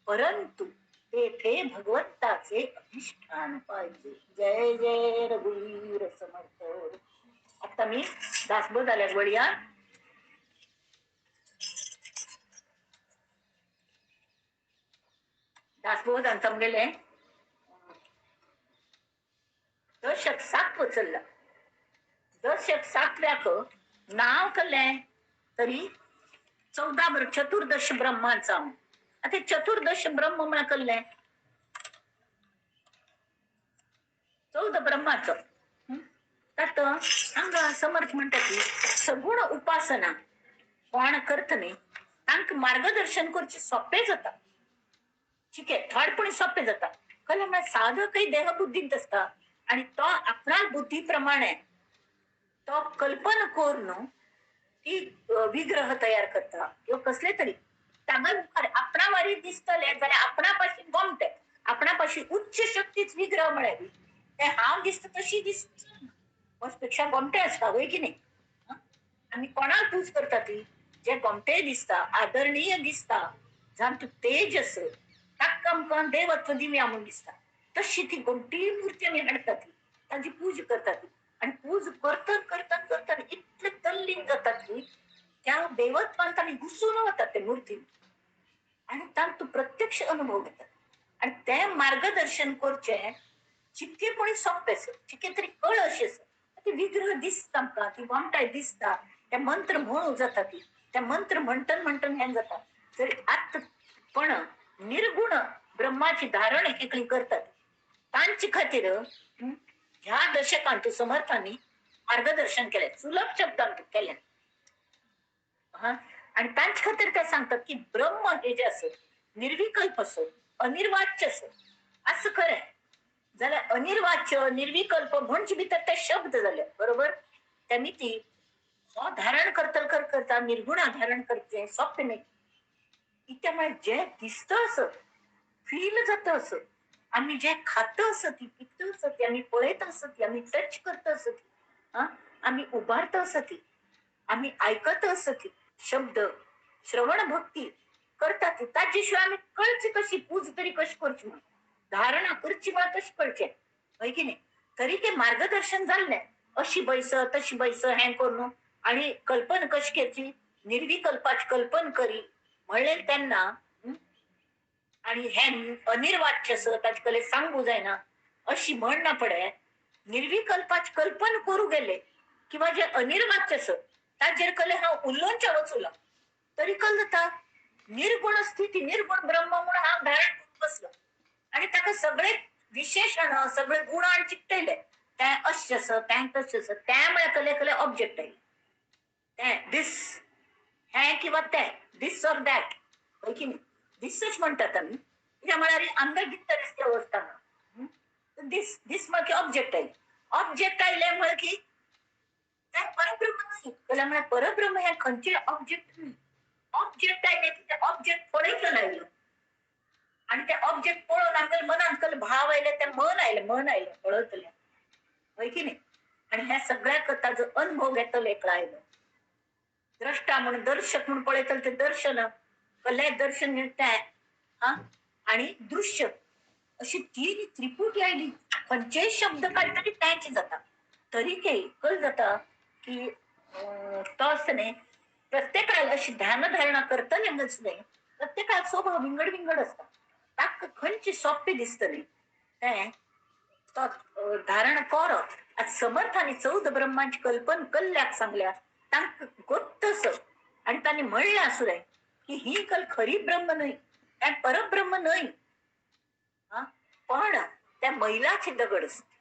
परंतु तेथे भगवंताचे अधिष्ठान पाहिजे जय जय रघुवीर समर्थ. आता मी दासबोध आल्या वडिया दासबोध अंतमलेले दशक 7 चलला दशक 7व्याक नाव कलंय तरी 14 चतुर्दश ब्रह्मांचा आता चतुर्दश ब्रह्म म्हणा कलंय 14 ब्रह्माचं त्यात अंग समर्थ म्हणतात की सगुण उपासना कोण करत नाही तांक मार्गदर्शन करूचे सोपे जातात ठीक आहे थोडपणी सोपे जातात कल साधं काही देहबुद्धीत असता आणि तो आपल्या बुद्धीप्रमाणे तो कल्पना करून ती विग्रह तयार करता किंवा कसले तरी आपणा वारी दिसतले जाल्यार आपणापाशी गमते आपणापाशी उच्च शक्तीच विग्रह मिळावी ते हाव दिसत तशी दिसत पेक्षा गमटे असता होय की नाही आणि कोणाला पूज करता ती जे गमटे दिसता आदरणीय दिसता जाण तू तेजस ताक्कम कोण देवत्व दिव्या म्हणून दिसता तशी ती गमटी मूर्ती आम्ही हाडतात त्यांची पूज करतात आणि पूज करतात करतात करतात इतके तल्लीन जातात की त्या देवत्वांत आणि घुसून होतात ते मूर्ती आणि तू प्रत्यक्ष अनुभव घेतात आणि ते मार्गदर्शन करचे जितके कोणी सोपे जितके तरी कळ अशी ते विग्रह दिसता का ती वामटाय दिसता त्या मंत्र म्हणू जातात त्या मंत्र म्हणटन म्हणटन हे जातात तरी आत पण निर्गुण ब्रह्माची धारण एकेकली करतात त्यांची खातीर ह्या दशकांत समर्थांनी मार्गदर्शन केले सुलभ शब्दांत केले आणि त्यांच्या खातीर काय सांगतात की ब्रह्म हे जे असत निर्विकल्प असो अनिर्वाच्य असो असं खरंय जाल्यार अनिर्वाच्य निर्विकल्प म्हणजे भितर ते शब्द झाले बरोबर त्यांनी ती धारण करता निर्गुणा धारण करते सोपे नाही त्यामुळे जे दिसत असत फील जात असत आम्ही जे खात असत पित असत आम्ही पळत असत आम्ही टच करत असत आम्ही उभारत असत आम्ही ऐकत असत शब्द श्रवण भक्ती करतात त्याच्याशिवाय आम्ही कळची कशी पूज तरी कशी करची म्हणून धारणा करची मला कशी कळचे होय की नाही तरी ते मार्गदर्शन झालंय अशी बैस तशी बैस हँग करून आणि कल्पना कशी केली निर्विकल्पाची कल्पना करी म्हणले त्यांना आणि हे अनिर्वाच्य त्याची कले सांगू जायना अशी म्हण ना पडे निर्विकल्पाची कल्पना करू गेले किंवा जे अनिर्वाच्य ताजेर कले हा उल्लोंच्या वचूला तरी कल जाता निर्गुण स्थिती निर्गुण ब्रह्म म्हणून हा धारण करून बसलो आणि त्याका सगळे विशेषण सगळे गुण आणि चिकटले त्या अश्यस त्या तश्यस त्यामुळे कले कले ऑब्जेक्ट आहे दिस हे किंवा ते दिस ऑर दॅट की नाही दिसच म्हणतात आम्ही त्यामुळे आंबे गित्त दिसते अवस्था दिस दिस मग ऑब्जेक्ट आहे ऑब्जेक्ट आल्यामुळे की काय परब्रह्म नाही त्यामुळे परब्रह्म हे खंचे ऑब्जेक्ट नाही ऑब्जेक्ट आहे ते ऑब्जेक्ट पडायचं नाही आणि ते ऑब्जेक्ट पळून अंकल मन अंकल भाव आले ते मन आलं पळतले होय की नाही आणि ह्या सगळ्या कथा जो अनुभव घेतले कळायलं द्रष्टा म्हणून दर्शक म्हणून पळेल ते दर्शन कले दर्शन मिळताय हा आणि दृश्य अशी तीन त्रिपुटी आली पंचेच शब्द काहीतरी त्याचे जातात तरी काही कळ जाता की तसने प्रत्येकाला अशी ध्यानधारणा करता येणच नाही प्रत्येकाला स्वभाव विंगड विंगड असतात ताक खंची सोपे दिसत नाही धारण कर आज समर्थाने 14 ब्रह्मांची कल्पना कल्ल्याक सांगल्या तांक गोत्तस आणि त्यांनी म्हणले असू दे की ही कल खरी ब्रह्म नाही त्या परब्रह्म नाही पण त्या मैलाचे दगड असते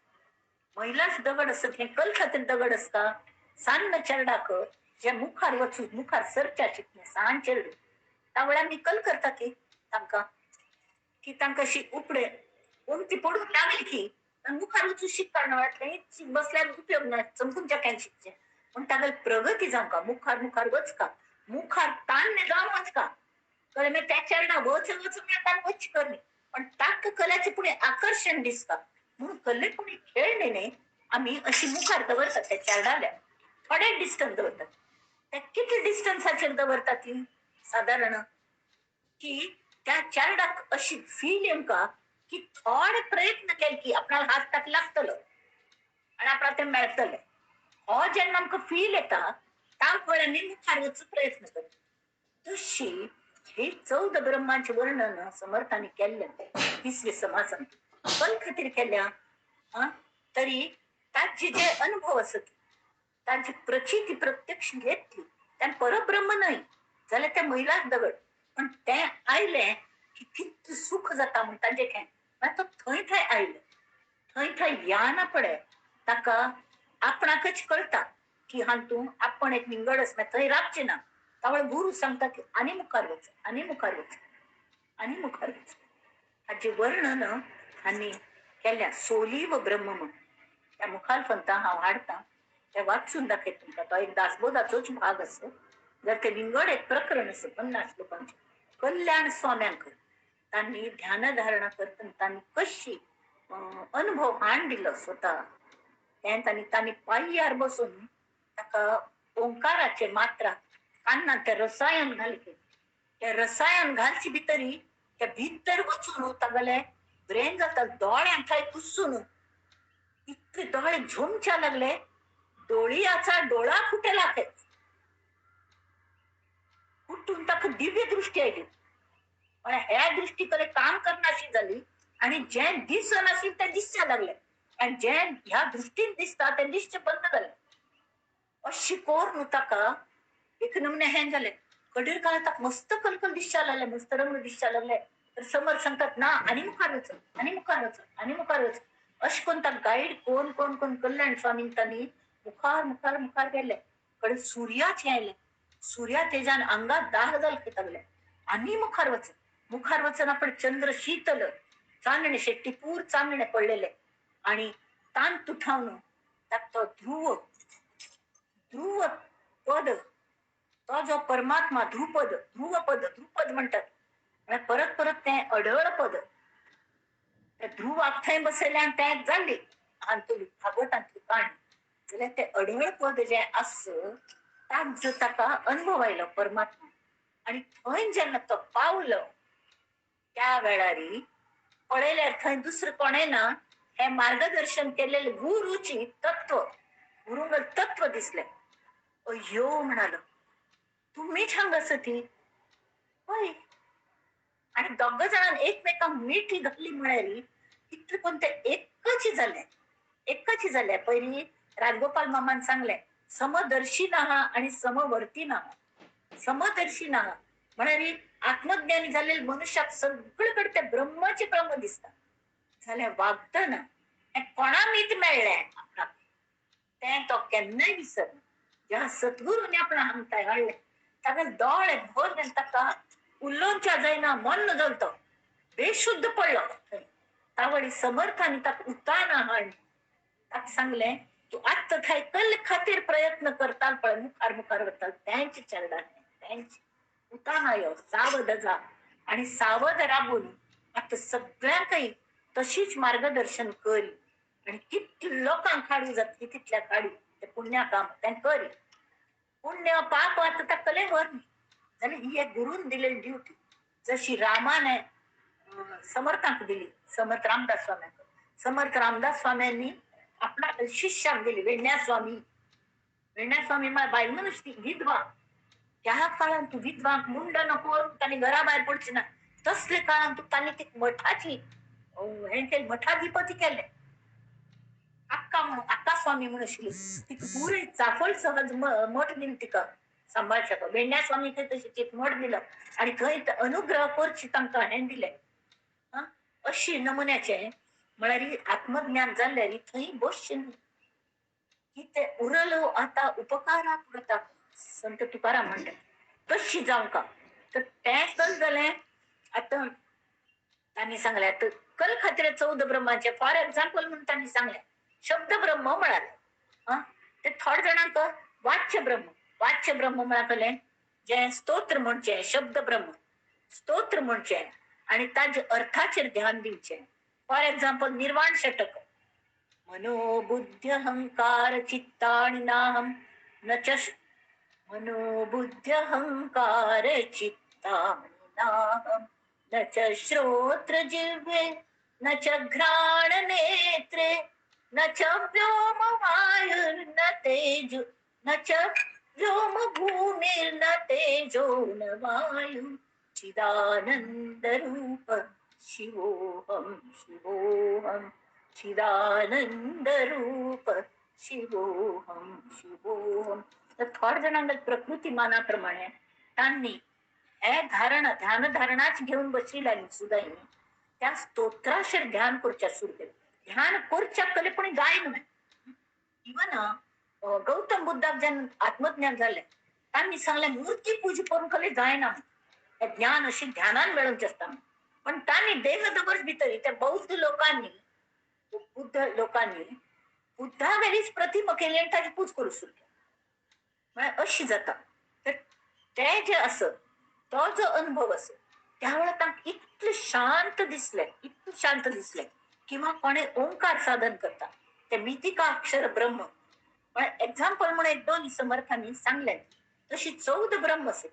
मैलाच दगड असत हे कल खातीर दगड असता सान चरडाक जे मुखार वचू मुखार सरच्या चिकने सान चेरडू त्यावेळा मी कल करता की तांका अशी उपडे उमटी पडून लागली की मुखार वचू शिकताना वाटलं बसल्याला उपयोग नाही चमकूनच्या कॅन शिकचे पण त्याला प्रगती जाऊ का मुखार मुखार वच का मुखार ताण ने जाऊच का कळे मी त्या चरणा वच वच वच करणे पण ताक कलाचे पुढे आकर्षण दिसता म्हणून कल्ले पुढे खेळणे नाही आम्ही अशी मुखार दवरतात त्या चरणाल्या थोड्या डिस्टन्स दवरतात त्या किती डिस्टन्साचेर दवरतात ती साधारण की त्या चरणाक अशी फील येमका की थोडे प्रयत्न केले की आपल्याला हात टाक लागतलं आणि आपल्याला ते मिळतलं हो जेन्ना आमकां फील येता त्या वेळांनी मुखार वचूक प्रयत्न करता तशी हे 14 ब्रह्मांचे वर्णन समर्थाने केले 20वे समाजात पण खातीर केल्या तरी ताचे जे अनुभव असत ताची प्रचिती प्रत्यक्ष घेतली त्या परब्रह्म नाही जाल्यार त्या महिलाच दगड पण ते आयले की किती सुख जाता म्हणून ताजे काय तो थंय थंय आयले थंय थंय या ना पडे ताका आपणाकच कळता की हातून आपण एक निंगडच ना थंय राबचे ना त्यामुळे गुरु सांगता की आणि मुखार वच आणि मुखार वच आणि मुखार वच हाचे वर्णन आणि केल्या सोली व ब्रह्म म्हण त्या मुखार पंथा हांव हाडटा ते वाचून दाखयत तुमकां तो एक दासबोधाचोच भाग असो जर ते विंगड एक प्रकरण असो 50 लोकांचे कल्याण स्वाम्यांक त्यांनी ध्यानधारणा करताना त्यांनी कशी अनुभव हाण दिलो स्वतः त्यांनी पाय्यार बसून ताका ओंकाराचे मात्रा कान्नात ते रसायन घालके त्या रसायन घालची भितरी त्या भितर वचून तागले ब्रेन जाता दोळ्यां थंय कुसून इतके दोळे झोमच्या लागले डोळ्याचा डोळा फुटेला कुठून ताका दिव्य दृष्टी आयली पण ह्या दृष्टीकडे काम करण्याची झाली आणि जे दिसन असेल ते दिसच्या लागले आणि जे ह्या दृष्टीन दिसता ते दिसचे बंद झाले अशी कोर नु ताका एक नमुने हे झाले कडेर काळात मस्त कलकल दिसच्या लागले मस्त रंग दिसच्या लागले तर समोर सांगतात ना आणि मुखार वच आणि मुखार वच आणि मुखार वच अश कोणता गाईड कोण कोण कोण कल्याण स्वामी त्यांनी मुखार मुखार मुखार गेले कडे सूर्याचे आयले सूर्या तेजान अंगात दाह झाले लागले आणि मुखार वचन आपण चंद्र शीतल चांदणे शेट्टी पूर चांदणे पडलेले आणि तान तुठावून तो ध्रुव ध्रुव पद तो जो परमात्मा ध्रुपद म्हणतात परत परत ते अढळ पद ध्रुव थंय बसले आणि त्यात झाली अंतुली भागवतांतली काणी जाल्यार ते अढळ पद जे आस ताक जो ताका अनुभव आयलो परमात्मा आणि थंय जेन्ना तो पावलो त्या वेळारी पळयल्यार थंय दुसरं कोणे ना हे मार्गदर्शन केलेले गुरुची गुरुंग तत्व दिसले अयो म्हणालो तुम्हीच हांगासती होय आणि दोघ जणांनी एकमेकांक मिठी घातली म्हळ्यार इतले पण ते एकच झाले एकाची झाल्या. पहिली राजगोपाल मामान सांगले समदर्शी नाहा आणि समवर्ती नाहा. समदर्शी नाहा म्हणाली आत्मज्ञानी झालेले मनुष्यात सगळीकडे ते ब्रह्माचे ब्रह्म दिसतात. झाल्या वागताना कोणा मीत मेळ्ळ्या आपला तें तो केन्नाय विसर जेव्हा सद्गुरूने आपला हांगताय हाडले ताका दोळे भर ताका उल्लोंच्या जायना मन जळतं बेशुद्ध पडलं तावडी समर्थाने ताका उताना हाडले ताका सांगले तू आत्ता काय कल खातीर प्रयत्न करताल पण मुखार मुखार वताल त्यांची चरणां त्यांची उताना यो सावध जा आणि सावध राबून आता सगळ्या काही तशीच मार्गदर्शन करी आणि किती लोकांक काढू जातली तितल्या काढी ते पुण्या काम त्या करी पुण्य पाप आता कलेवर जाल्यार ही एक गुरून दिलेली ड्युटी जशी रामाने समर्थांक दिली समर्थ रामदास स्वाम्यांक समर्थ रामदास स्वाम्यांनी आपला शिष्याक दिली वेण्या स्वामी बायल मनुष्य ती विधवा त्या काळात तू विधवांक मुंड नको त्यांनी घराबाहेर पडची ना तसले काळात तू त्यांनी ती मठाची हे केली मठाधिपती केले अक्का स्वामी म्हणून शिकली तिक पुरे चाफळ सहज मठ दिली तिका सांभाळ शक वेण्या स्वामी ते तशी एक मठ दिलं आणि थंय अनुग्रह करची तांकां हे दिले अशी नमुन्याचे म्हळ्यार आत्मज्ञान जाल्यार थंय बसचें की ते उरलो आता उपकाराक करता संत तुकाराम म्हणटा तशी जावंका तर तें कल जालें आता तांणी सांगलें तर कल खातीर 14 ब्रह्माचे फॉर एक्झाम्पल म्हणून तांणी सांगलें शब्द ब्रह्म म्हळाले ते थोड्या जाणांक वाच्य ब्रह्म म्हळाकलें जे स्तोत्र म्हणचे शब्द ब्रह्म स्तोत्र म्हणचे आणि ताजे अर्थाचेर ध्यान दिवचें फॉर एक्झाम्पल निर्वाण षटक मनोबुद्धी अहंकार चित्तानि नाहम न च मनोबुद्धी अहंकार चित्तानि नाहम न च श्रोत्र जिह्वे न च घ्राण नेत्रे न च व्योम वायुर्न तेजो न च व्योम भूमिर्न तेजो न वायु चिदानंद रूप शिवोहम शिवोहम चिदानंद रूप शिवोहम तर थोड्या जणांना प्रकृती मानाप्रमाणे त्यांनी ध्यान धारणाच घेऊन बसलेला सुद्धा त्या स्तोत्राशेर ध्यान करच्या सुरू केलं ध्यान करच्या कले पण गायन इवन गौतम बुद्धाक जेन्ना आत्मज्ञान झाले त्यांनी सांगले मूर्ती पूजा करून कले जायना ज्ञान अशी ध्यानान मेळवचे असता पण त्यांनी देह दबस भितर त्या बौद्ध लोकांनी बुद्धा वेळीच प्रतिमा केली आणि त्याची पूज करू सुरू केली अशी जाता तर ते जे असं तो जो अनुभव असो त्यावेळेला तांकां इतले शांत दिसले किंवा कोणे ओंकार साधन करता ते मितिका अक्षर ब्रह्म एक्झाम्पल म्हणून एक दोन समर्थांनी सांगले तशी 14 ब्रह्म असे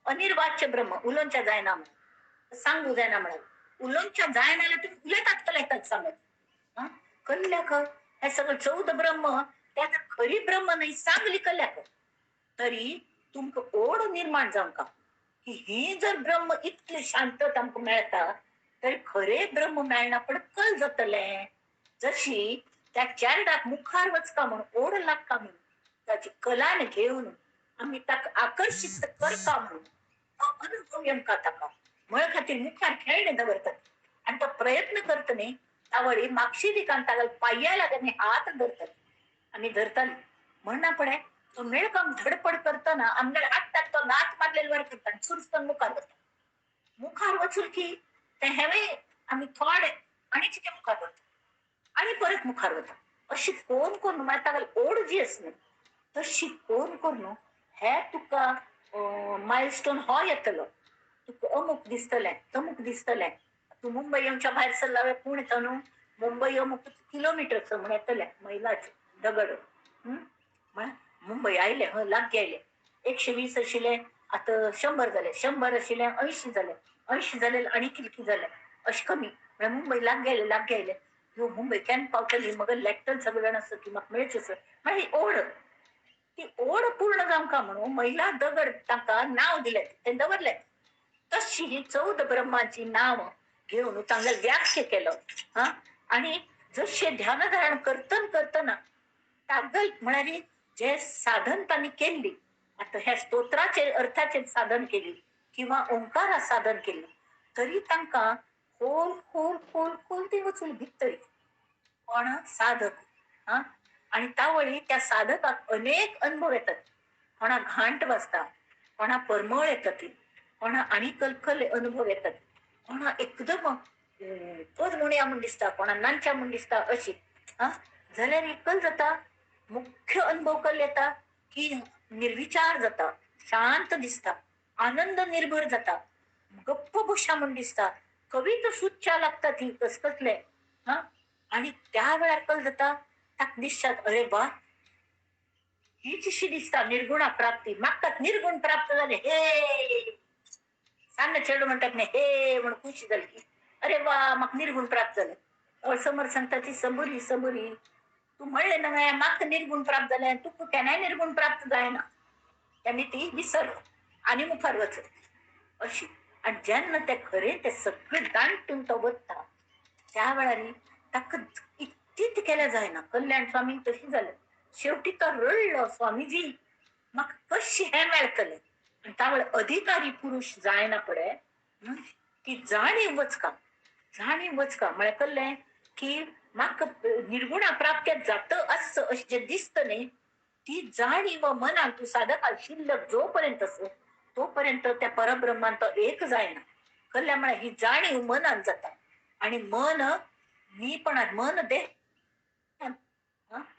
अनिर्वाच्य ब्रह्म उलोवच्या जायना म्हणून सांगू जायना म्हणून उलोवच्या जायना तुम्ही उलयतात कलयतात सांगत कल्ल्याक हे सगळं 14 ब्रह्म त्यात खरी ब्रह्म नाही सांगली कल्ल्याक तरी तुमका ओढ निर्माण जावंका की ही जर ब्रह्म इतके शांत आमकां मेळटा तरी खरे ब्रह्म मेळना पण कल जातले जशी त्या चारडाक मुखार वचका म्हणून ओढ लागता म्हणून त्याची कलान घेऊन आम्ही ताका आकर्षित करता म्हणून अनुभव यमका ताका मळ खातीर मुखार खेळणे दवरतात आणि तो प्रयत्न करतने तावडी मागशी ताका पायया लागने हात धरतात आम्ही धरताली म्हणना पडे तो मेळकाम धडपड करताना आमच्या हात टाकतो नाच मारलेले वर करतात सुरस्तन मुखार वचून की ते हेवे आम्ही थोडे आणि तिथे मुखार वरतो आणि परत मुखार वता अशी कोण कोण मातागल ओढ जी असणे तशी कोण कोण हे तुका माइलस्टोन हो येतलो तुका अमुक दिसतले तमुक दिसतले तू मुंबई येवच्या भायर सरला पुणे तनु मुंबई अमुक किलोमीटरचं म्हण येतले मैलाचे दगड मुंबई आयले लागी आयले 120 आशिल्ले आता 100 झाले 100 आशिल्ले 80 झाले 80 झाले आणि किलकी झाले अशी कमी मुंबई लागी आयले ह्यो मुंबई केन्ना पावतली मग लेक्टल सगळे जाण असं की म्हाका मेळचें ही ओढ ती ओढ पूर्ण जावंका म्हणून महिला दगड तांकां नाव दिले ते दवरले तशी ही 14 ब्रह्माची नाव घेऊन तांगें व्याख्या केलं आणि जसे ध्यानधारण करतना तागल म्हणाली जे साधन त्यांनी केली, आता ह्या स्तोत्राचे अर्थाचे साधन केली किंवा ओंकारा साधन केली, तरी तांका खोल खोल खोल खोल ते वचून भितरी पण साधक हा. आणि त्यावेळी त्या साधकात अनेक अनुभव येतात. कोणा घांट वाजता, कोणा परमळ येतात, कोणा आणि कलकल अनुभव येतात, कोणा एकदम तोच म्हणूया म्हणून दिसता, कोणा नांच्या म्हणून दिसता अशी हा. जाल्यार एकल जाता मुख्य अनुभव कल येता की निर्विचार जाता, शांत दिसता, आनंद निर्भर जाता, गप्प बशा म्हणून दिसता, कविता सुच्चा लागतात ही कसकसले हा. आणि त्या वेळात कल जाता ताक दिसतात अरे वा हीच अशी दिसता निर्गुणा प्राप्ती मागतात निर्गुण प्राप्त झाले हे सांग चेडू म्हणतात नाही हे म्हणून खुशी झाली अरे वा मग निर्गुण प्राप्त झालं. समोर संतांची सबुरी सबुरी तू म्हणले ना माग निर्गुण प्राप्त झाले तू कुठे नाही निर्गुण प्राप्त झाले ना, त्यांनी ती विसर आणि मुखार वच अशी. आणि ज्यांना ते खरे ते सगळे दांटून तो बघता त्या वेळाने ताक इतकी केल्या जाय ना. कल्याण स्वामी तशी झालं शेवटी तर रडलं स्वामीजी मग कशी हे मिळतले. आणि त्यावेळे अधिकारी पुरुष जायना पडे की जाणीवच का जाणीवच का मला कळलंय की माक निर्गुणा प्राप्त्यात जात असं असे जे दिसत नाही ती जाणीव मनात तू साधका शिल्लक जोपर्यंत असो तोपर्यंत त्या परब्रह्मांत एक जायना. कल्यामुळे ही जाणीव मनात जातात आणि मन मी पण मन दे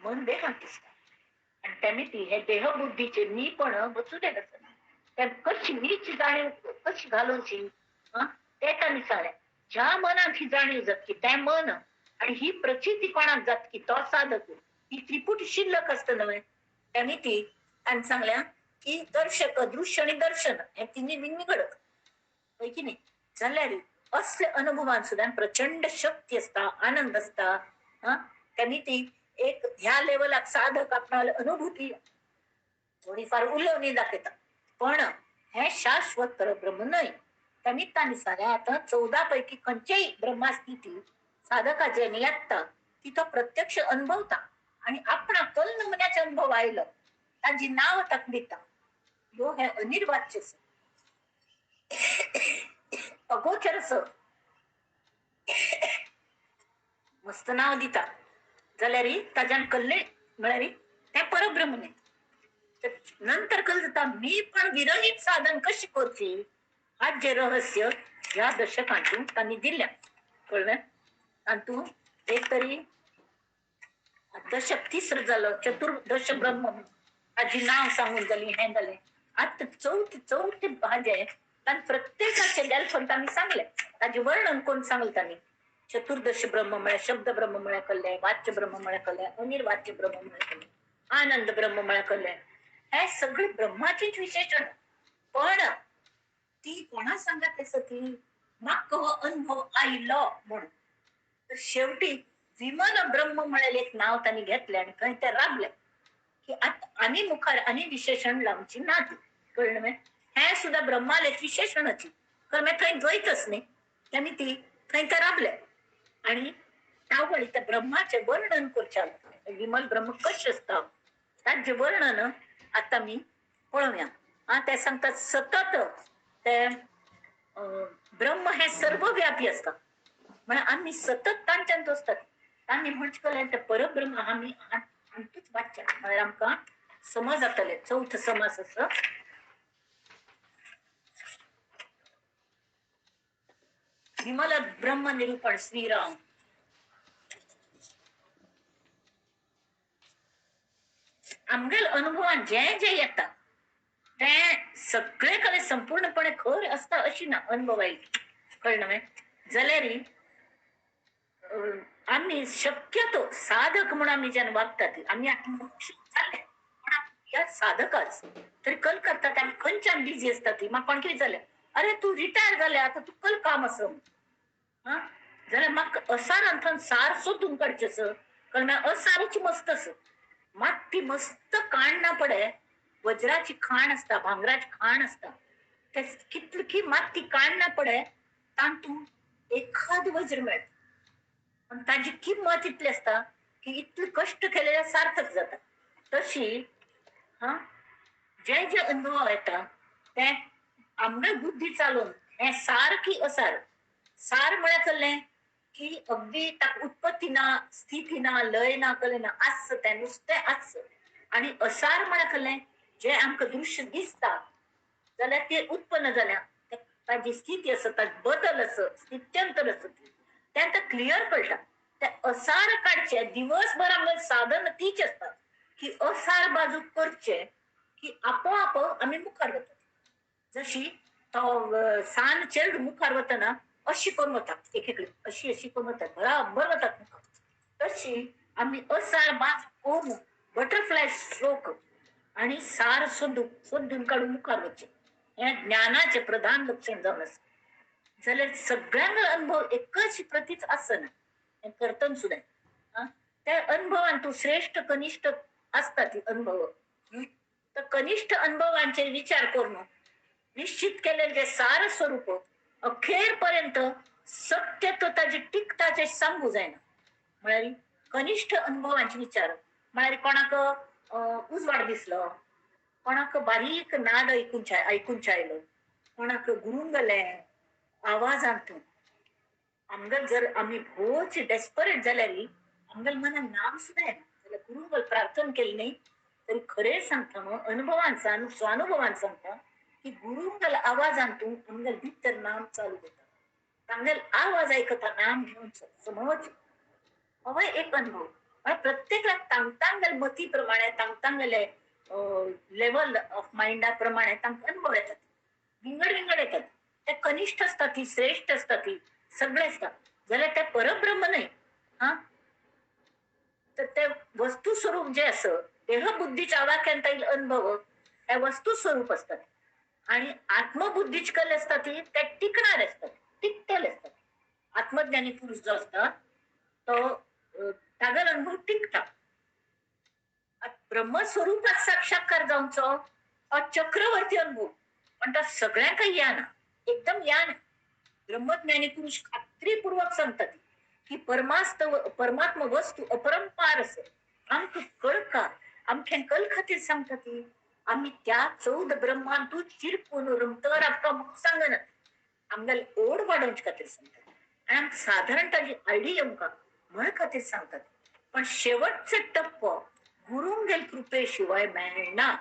मन दे दिसतात. आणि त्यांनी ती हे देहबुद्धीचे मी पण बसू दे नसत त्या कशी मीची जाणीव कशी घालूनची ते त्यांनी सांगल्या ज्या मनात ही जाणीव जात की त्या मन आणि ही प्रचिती कोणात जात की तो साधक ही त्रिपुटी शिल्लक असतं नव्हे. त्यांनी ती आणि सांगल्या की दर्शक दृश्य आणि दर्शन हे तिन्ही विनिगडक की नाही जाल्यार असले अनुभवान सुद्धा प्रचंड शक्ती असता आनंद असता हा. त्यांनी ती एक ह्या लेवलात साधक आपणाला अनुभूती थोडीफार उलवणी दाखवतात पण हे शाश्वत परब्रह्म नाही. त्या निमित्ताने साऱ्या आता 14 पैकी खंचेही ब्रह्मास्थिती साधकाचे नियत्ता तिथं प्रत्यक्ष अनुभवता आणि आपण कल नमुन्याचे अनुभव आयलं त्यांची नाव तकदीता यो हे अनिर्वाच्य अगोचर मस्त नाव दिता जाल्यार ताज्यान कल्ले म्हळ्यार त्या परब्रह्म नाही. नंतर कल जाता मी पण विरहित साधन कशी करची आज जे रहस्य या दशकांतून त्यांनी दिल्या कळलं. आणि तू एक तरी दशक तिसरं झालं चतुर्दश ब्रह्म आजी नाव सांगून झाली हे झाले आता चौथी भाज्या आणि प्रत्येकाचे गॅल्फंतांनी सांगले त्याचे वर्णन कोण सांगल त्यांनी चतुर्दश ब्रह्ममय शब्द ब्रह्ममय कल्ले वाच्य ब्रह्ममय कल्ले अनिर्वाच्य ब्रह्ममय कल्ले आनंद ब्रह्ममय कल्ले हे सगळे ब्रह्माचीच विशेषण. पण ती कोणा सांगत ती मग अनुभव आईलो म्हणून तर शेवटी विमल ब्रह्म म्हणेल एक नाव त्यांनी घेतले आणि काही ते राबले की आणि मुखार आणि विशेषण लावची नाती कळलं हे सुद्धा ब्रह्माला एक विशेषणाची कारण काही द्वैतच नाही. त्यांनी ती काही ते राबले आणि त्यावेळी त्या ब्रह्माचे वर्णन करच्या विमल ब्रह्म कसे असतात त्याचे वर्णन आता मी पळवूया. ते सांगतात सतत ते ब्रह्म हे सर्वव्यापी असतात म्हणजे आम्ही सतत तांच्यात असतात त्यांनी म्हणजे परब्रह्म आम्ही आणखीच वाच्य म्हणजे आमका समजातले चौथ समास असं विमल ब्रह्म निरूपण श्रीराम आमगेल अनुभवान जे जे येतात ते सगळे कले संपूर्णपणे खर असता अशी ना अनुभवायला कळलं जाल्यार आम्ही शक्यतो साधक म्हणून आम्ही ज्यांना वागतात आम्ही या साधकच तरी कल करतात आम्ही खंयच्यान बिझी असतात मग पण किती झालं अरे तू रिटायर झाले आता तू कल काम असं जाल्यार म्हाका असार सार सोदून काडचेस कारण असारच मस्त अस मात ती मस्त काण ना पडे वज्राची खाण असता भांगराची खाण असता ते कितली की मात ती काण ना पडे तांतून एखाद वज्र मिळत पण ताजी किंमत इतली असता की इतले कष्ट केलेल्या सार्थक जाता. तशी हा जे जे अनुभव येता ते आमगे बुद्धी चालून हे सारखी असार सार म्हळ्यार कसलें की अगदी ताका उत्पत्ती ना स्थिती ना लय ना कले ना आस तें नुस्तें आस. आणि असार म्हळ्यार कसलें जे आमकां दृश्य दिसता जाल्यार ते उत्पन्न जाल्या ताजी स्थिती आसा ताजे बदल आसा स्थित्यंतर आसा ते आता क्लिअर कळटा. त्या असार काढचे दिवसभरामध्ये साधन तीच असतात की असार बाजू करचे की आपोआप आम्ही मुखार वतात. जशी तो सान चेड मुखार वतना अशी करून वतात एकेकडे अशी अशी करून वतात बराबर वतात मुखार. तशी आम्ही असार बाज करून बटरफ्लाय स्ट्रोक आणि सार सोदून सोदून काढून मुखार वचचे हे ज्ञानाचे प्रधान लक्षण जावन आसा. जाल्यार सगळ्यांक अनुभव एकच प्रतीच आसना हें करतन सुद्दां त्या अनुभवान तूं श्रेष्ठ कनिष्ठ असता ती अनुभव. तर कनिष्ठ अनुभवांचे विचार करून निश्चित केलेले जे सार स्वरूप अखेरपर्यंत सत्य तो ताजे टिकताचे सांगू जायना. म्हळ्यार कनिष्ठ अनुभवांचे विचार म्हळ्यार कोणाक उजवाड दिसलो, कोणाक बारीक नाद ऐकूंचे आयलो, कोणाक गुरुंगलें आवाजांत आमगेल जर आम्ही भोवच डेस्परेट जाल्यार आमगेल मनान नाम सुद्धा येना जाल्यार गुरुंगल प्रार्थना केली नाही तरी खरें सांगता मग अनुभवान स्वानुभवान सांगता की गुरुंगल आवाजांतून आमगेल भितर नाम चालू जाता. तांगेल आवाज आयकता नाम घेवन समज हो एक अनुभव. प्रत्येकाक तांगतांगेल मती प्रमाणे तांगतांगेले लेवल ऑफ माइंडा प्रमाणे तांकां अनुभव येतात विंगड विंगड येतात. ते कनिष्ठ असतात ती श्रेष्ठ असतात ती सगळे असतात जाल्यार ते परब्रह्म नाही. हा तर ते वस्तू स्वरूप जे असं देहबुद्धीच्या आवाक्यांत येईल अनुभव त्या वस्तू स्वरूप असतात. आणि आत्मबुद्धीची कल असतात ती ते टिकणारे असतात टिकतेले असतात. आत्मज्ञानी पुरुष जो असतात तो तागेल अनुभव टिकता. ब्रह्मस्वरूपात साक्षात्कार जावचो हो चक्रवर्ती अनुभव पण तो सगळ्यांक याना एकदम यान. ब्रह्मज्ञानी पुरुष खात्रीपूर्वक सांगतात की परमात्मा वस्तू अपरंपार असे आमक कळका आमच्या कल खातीर सांगता ती आम्ही त्या 14 ब्रह्मांतू चिरपून रमतर आमकां मुख सांगनात आमगेल ओढ वाडोवचे खातीर सांगतात आणि आमकां साधारण ताजी आयडिया आमकां म्हण खातीर सांगतात. पण शेवटचे टप्पो गुरुंगेल कृपे शिवाय मेळना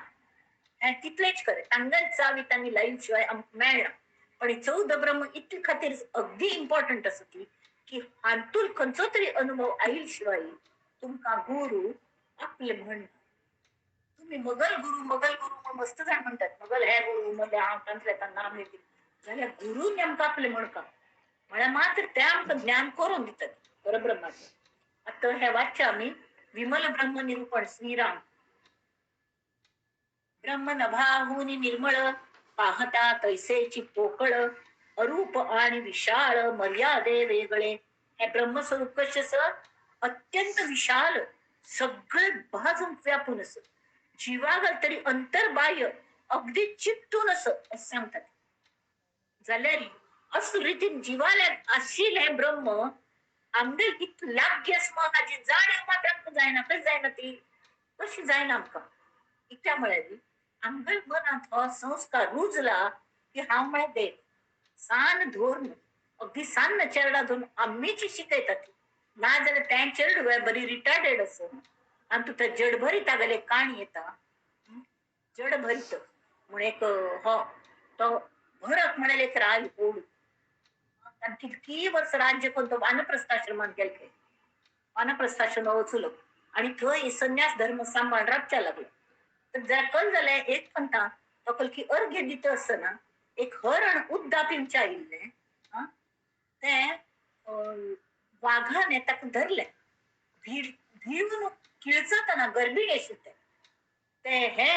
तितलेच खरें तांगेल चावी तांणी लाईन शिवाय आमकां मेळना. पण 14 ब्रह्म इतले खातीर अगदी इम्पॉर्टंट आसा ती की हातून खंयचो तरी अनुभव आयिल शिवाय तुमकां गुरु आपले म्हण. तुम्ही मगल गुरु मग मस्त जाण म्हणतात मगल हे गुरु मध्ये हांव तांतले नाम घेतली जाल्यार गुरु नेमका आपले म्हणका म्हळ्यार मात्र ते आमकां ज्ञान करून दितात परब्रह्माचे. आता हे वाचचे आम्ही विमल ब्रह्म निरूपण श्रीराम. ब्रह्म नभाहुनी निर्मळ पाहता तैसेची पोकळ अरूप आणि विशाळ मर्यादे वेगळे. हे ब्रह्मस्वरूप कसे अत्यंत विशाल सगळे भाजून व्यापून असत जीवागल तरी अंतर्बाह्य अगदी चिकटून असं सांगतात. जाल्यार असं रितीन जीवाला आशिल हे ब्रह्म आमगेल कित लाग्य आसमा हाजी जाणीव मात्र आमकां जायना कशी जायना ती कशी जायना आमकां इत्या म्हळ्यार आमगेल मनात हो संस्कार रुजला की हांव म्हळ्यार देव सान धोरण अगदी सान चेरडा धरून आम्हीची शिकयतात ना जाल्यार तें चेरड बरी रिटार्डेड असो आणि तू त्या जडभरी तागेले काणी येता जड भरीत म्हण एक हो तो भरत म्हणाल एक राज ओढ कितकी वर्ष राज्य कोण तो वानप्रस्थाश्रमात गेले वानप्रस्थाश्रम वचूलो आणि थंय संन्यास धर्म सांबाळ राबच्या लागलो. तर जरा कल जाल्यार एक म्हणटा तो कल की अर्घ्य दित आसतना एक हरण उद्दापींचे आयिल्ले ते वाघाने ताका धरले भिवन किळचतना गर्भीण आशिल्ले ते हे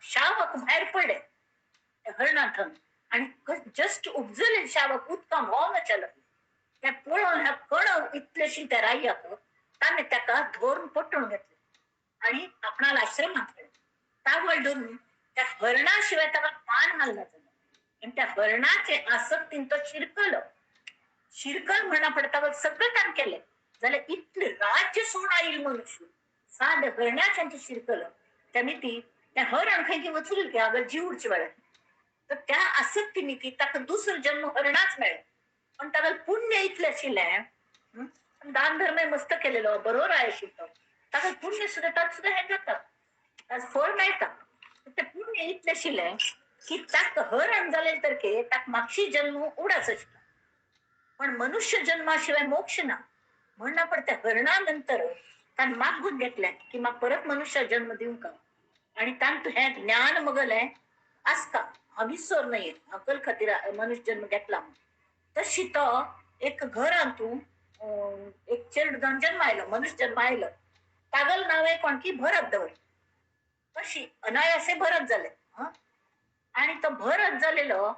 शावक भायर पडले हरणाथन आणि जस्ट उपजले शावक उदकां व्हांवनाच्या लागले ते पळोवन ह्या कण इतलेशी त्या रायाक ताणें ताका धरून पटवून घेतले आणि आपणाला आश्रमात हाडले. तावळ धरून त्या हरणा शिवाय ताका पान घालना जालें आणि त्या हरणाचे आसक्तीन तो शिरकलो शिरकल म्हणा पडता सगळं काम केलंय जाल्यार इतले राज्य सोडा येईल मनुष्य साध हरणाच्या शिरकल त्याने ती त्या हरण खंय वचून की अगर जीव उडची वेळ तर त्या आसक्तीने ती ताका दुसरो जन्म हरणाच मेळ्ळो पण ताका पुण्य इतलें आशिल्लें दान धर्म मस्त केलेलो बरोबर आहे आशिल्लो ताका पुण्य सुद्धा ताका सुद्धा हे जाता ताचं फळ मेळटा ते पुण्य इतलें आशिल्लें की ताका हरण जालें तर ताका मागशी जन्म उडाच आशिल्लो पण मनुष्य जन्माशिवाय मोक्ष ना म्हणणं पडते हरणानंतर तान मागून घेतल्या की मग परत मनुष्य जन्म देऊ का आणि तान हे ज्ञान मगलय आसका हा विसर नाहीये अकल खातीर मनुष्य जन्म घेतला तशी तो एक घर आणतू एक चेड जावन जन्म आयलो मनुष्य जन्म आयलो तागल नाव आहे कोण की भरत दवर कशी अनायासे भरत झाले आणि तो भरत झालेलो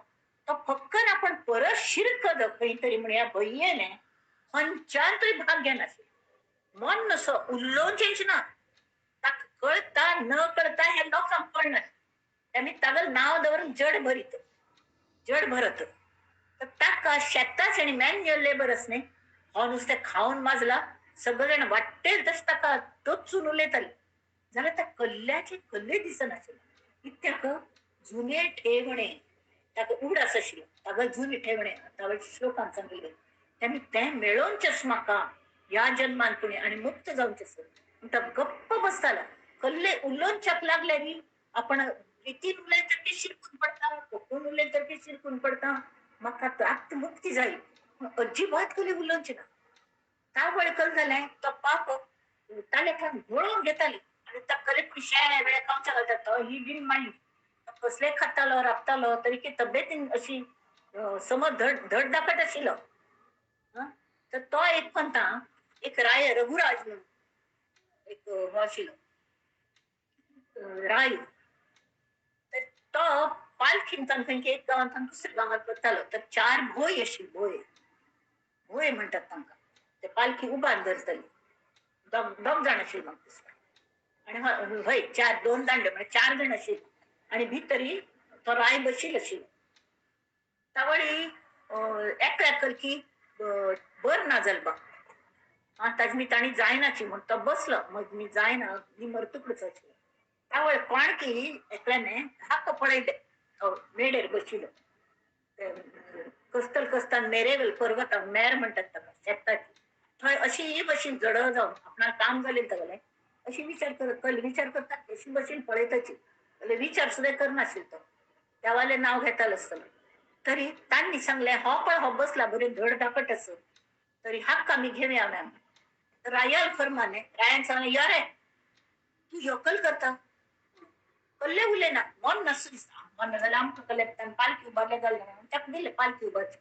तो फक्कन आपण परत शिरकद खंयतरी म्हणया भय्येने खंयच्यान तरी भाग घेनासले मन नसो उल्लोंचेच ना ताका कळता न कळता हे लोकांक कळना त्यांनी तागल नाव दवरून जड भरत तर ताका शेताच आणि मॅन्युअल लेबर असणे हो नुसते खाऊन माजला सगळेजण वाटेल तस ताका टोचून उलयताले जाल्यार त्या कल्ल्याचे कल्ले दिसनाशिल्ले इतक्याक जुने ठेवणे ताका उगडास आशिल्लो ताका जुने ठेवणे ताका श्लोकान सांगिल्ले त्यांनी ते मेळोवचेच म्हाका ह्या जन्मान पुणे आणि मुक्त जावचेच तो गप्प बसताला कल्ले उल्लोंचक लागले नी आपण प्रीतीन उलय तर ते शिरकून पडता कोकून उलय तर ते शिरकून पडता म्हाका प्राप्त मुक्ती जाईल अजिबात कली उल्लोंचे ना ता वळकल जालें तो पाप ताले खान घोळून घेताली आणि त्या कलेक्ट शेळ्या वेळा कावच्या घालतात तो ही डीन मांड कसले खातालो राबतालो तरी की तब्येतीन अशी समज धड दाखट आशिल्लो तर तो एक पंथा एक राय रघुराज म्हणून एक हो आशिल्लो राय तर तो पालखीन तांकां एक गांवांत दुसऱ्या गांवांत वतालो तर चार भोय आशिल्ले भोय म्हणटात तांकां ते पालखी उबार धरतली दोग जाण आशिल्ले आणि हय चार दोन दांडे म्हणजे चार जण आशिल्ले आणि भितरी तो राय बशील आशिल्लो तावळी एकल्याक की बर ना जाल बा ताजी मी ताणी जायनाची म्हण तो बसलो मग मी जायना मी मरतुकडच आशिल्लो तावळ कोण की एकल्याने हाक पळयले मेडेर बशिल्लो कस्तान मेरेवल पर्वत मेर म्हणटात ताका शेताची थंय अशी बशीन जड जावन आपणाक काम जालें तागेलें अशी विचार करता अशी बशीन पळयताची विचार सुद्धा करनाशिल्लो तो देवालें नाव घेतालो आसतलो तरी तांणी सांगलें हो पळय हो बसला बरें धड धाकट आसत तरी हक्क आमी घेवया मॅम रायाल फरमाने रायान सांगलें या रे तू योकल करता कल्ले उलयना मन नासू दिसता मन जाल्यार आमकां कल्ले पालखी उबारले जालें ताका दिले पालखी उबारची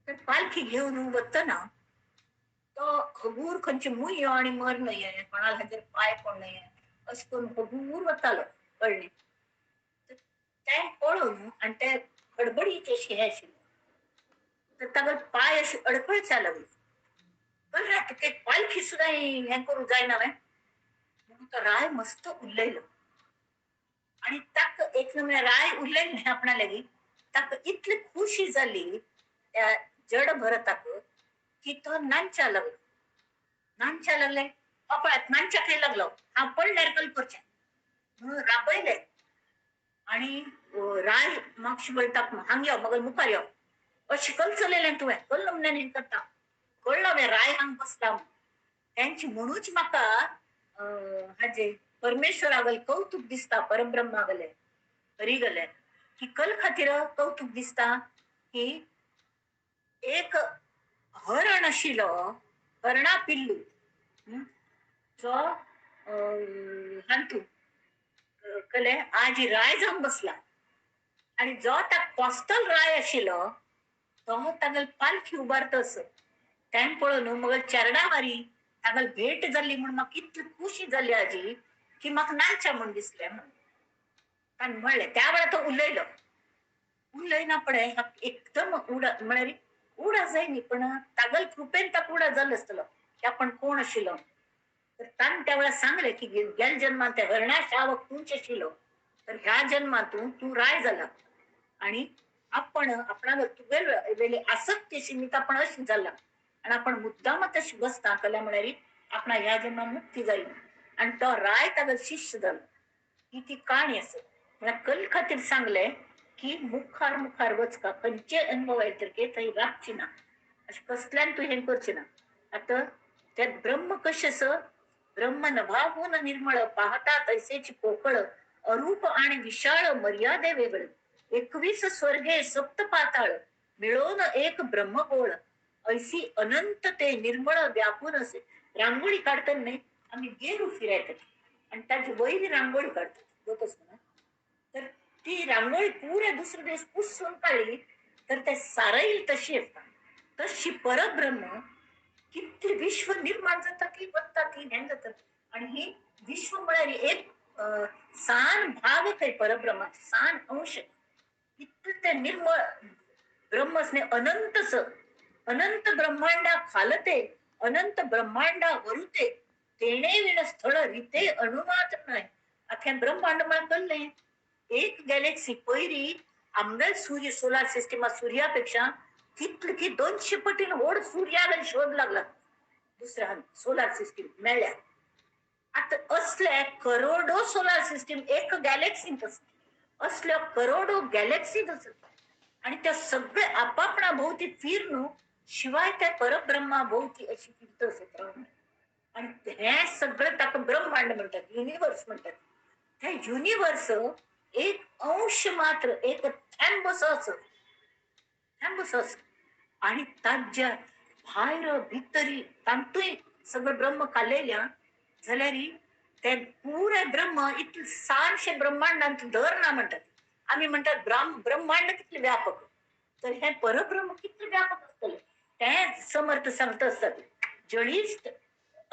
तर पालखी घेवन वतना तो खबूर खंयची मुयो आणि मर नाहीये कोणाला हाजेर पाय पड नाहीये अशें करून खबूर वतालो कळ्ळें तें पळोवन आनी ते हडबडीचे अशी हे आशिल्ले तर ताका पाय अशी अडखळच्या लागली कळ्ळें तुका पालखी सुद्दां हें करूं जायना म्हणून तो राय मस्त उरलेलो आणि ताका एक नमुने राय उरलेले आपणा लागीं ताका इतली खुशी जाली त्या जड भरताक की तो नांदच्या लागले पळयात नांदच्या खाय लागलो हांव पडल्यार कल करचें म्हणून राबयले आणि राय मागशी बोलता हांग यो मग मुखार यो अशी कल चलयलें तुवें कल नमण्यान हें करता कळलो हांवें राय हांग बसला त्यांची म्हणूच म्हाका हाजे परमेश्वरागल कौतुक दिसता परब्रह्मागले हरी गले की कल खातीर कौतुक दिसता की एक हरण आशिल्लो हरणा पिल्लू जो हांतू कले आज राय जावन बसला आणि जो त्या कोस्टल राय आशिल्लो तो तागल पालखी उबारतस तें पळोवन मग चरणा मारी तागल भेट जाल्ली म्हण म्हाका इतली खुशी जाली आजी की म्हाका नांदच्या म्हण दिसलें म्हणून म्हणलें त्या वेळार तो उलयना पळय एकदम उडा म्हळ्यार उडा जायनी पण तागल कृपेन ताका उडा जाल्लो आसतलो की आपण कोण आशिल्लो तर ताणें त्या वेळार सांगलें की गेल्या जन्मांत त्या हरणा शावक तूंच आशिल्लो तर ह्या जन्मांतून तू राय जाला आणि आपण आपणावर तुगेले आसक्तीशी नीत आपण अशी झाला आणि आपण मुद्दाम तशी बसता कल्या म्हणारी आपण ह्या जन्मा मुक्ती जाईल आणि तो राय त्याला शिष्य झाला ही ती कहाणी असत. मला कल खातीर सांगलंय की मुखार मुखार वचका खंयचे अनुभव आहे तर के थंय राखची ना अशें कसल्यान तू हे करची ना. आता त्यात ब्रह्म कशेस ब्रह्म नभागून निर्मळ पाहता तैसेची पोकळ अरूप आणि विशाळ मर्यादे वेगळे 21 स्वर्गे सप्त पाताळ मिळून एक ब्रह्मगोळ ऐसी अनंत ते निर्मळ व्यापून असे. रांगोळी काढताना नाही आम्ही गेलो फिरायला आणि त्याची वैरी रांगोळी काढतात होतच म्हणा. तर ती रांगोळी पुऱ्या दुसरे दिवस पुसून काढली तर ते साराईल तशी असतात. तशी परब्रह्म किती विश्व निर्माण जातात की बघतात की ज्ञान जातात आणि ही विश्व मिळाली एक सान भाग काही परब्रह्माचे सान अंश किती ते निर्मळ ब्रह्मसने अनंतस अनंत ब्रह्मांडा खालते अनंत ब्रह्मांडा वरुते तेणे विण स्थळ रीते अणुमात्र नाही. अख्या ब्रह्मांड मला कळले एक गॅलेक्सी पहिली आमदार सूर्य सोलार सिस्टीम सूर्यापेक्षा किती 200 पटीने ओढ सूर्याला शोध लागला दुसऱ्या सोलार सिस्टीम मिळाल्या. आता असल्या करोडो सोलार सिस्टीम एक गॅलेक्सी असल्या करोडो गॅलेक्सी आणि त्या सगळे आपापणा भोवती फिरणं शिवाय त्या परब्रह्मा भोवती अशी फिरत असत राहून आणि हे सगळं ताका ब्रह्मांड म्हणतात युनिवर्स म्हणतात. त्या युनिवर्स एक अंश मात्र एक थॅम्बस आणि ताज्या भायर भितरी तांतूय सगळं ब्रह्म कालेल्या जाल्यारी ते पुरे ब्रह्म इतले सारशे ब्रह्मांडांत धर ना म्हणतात. आम्ही म्हणतात ब्रह्मांड किती व्यापक तर हे परब्रह्म किती व्यापक असतले ते समर्थ सांगत असतात. जळीच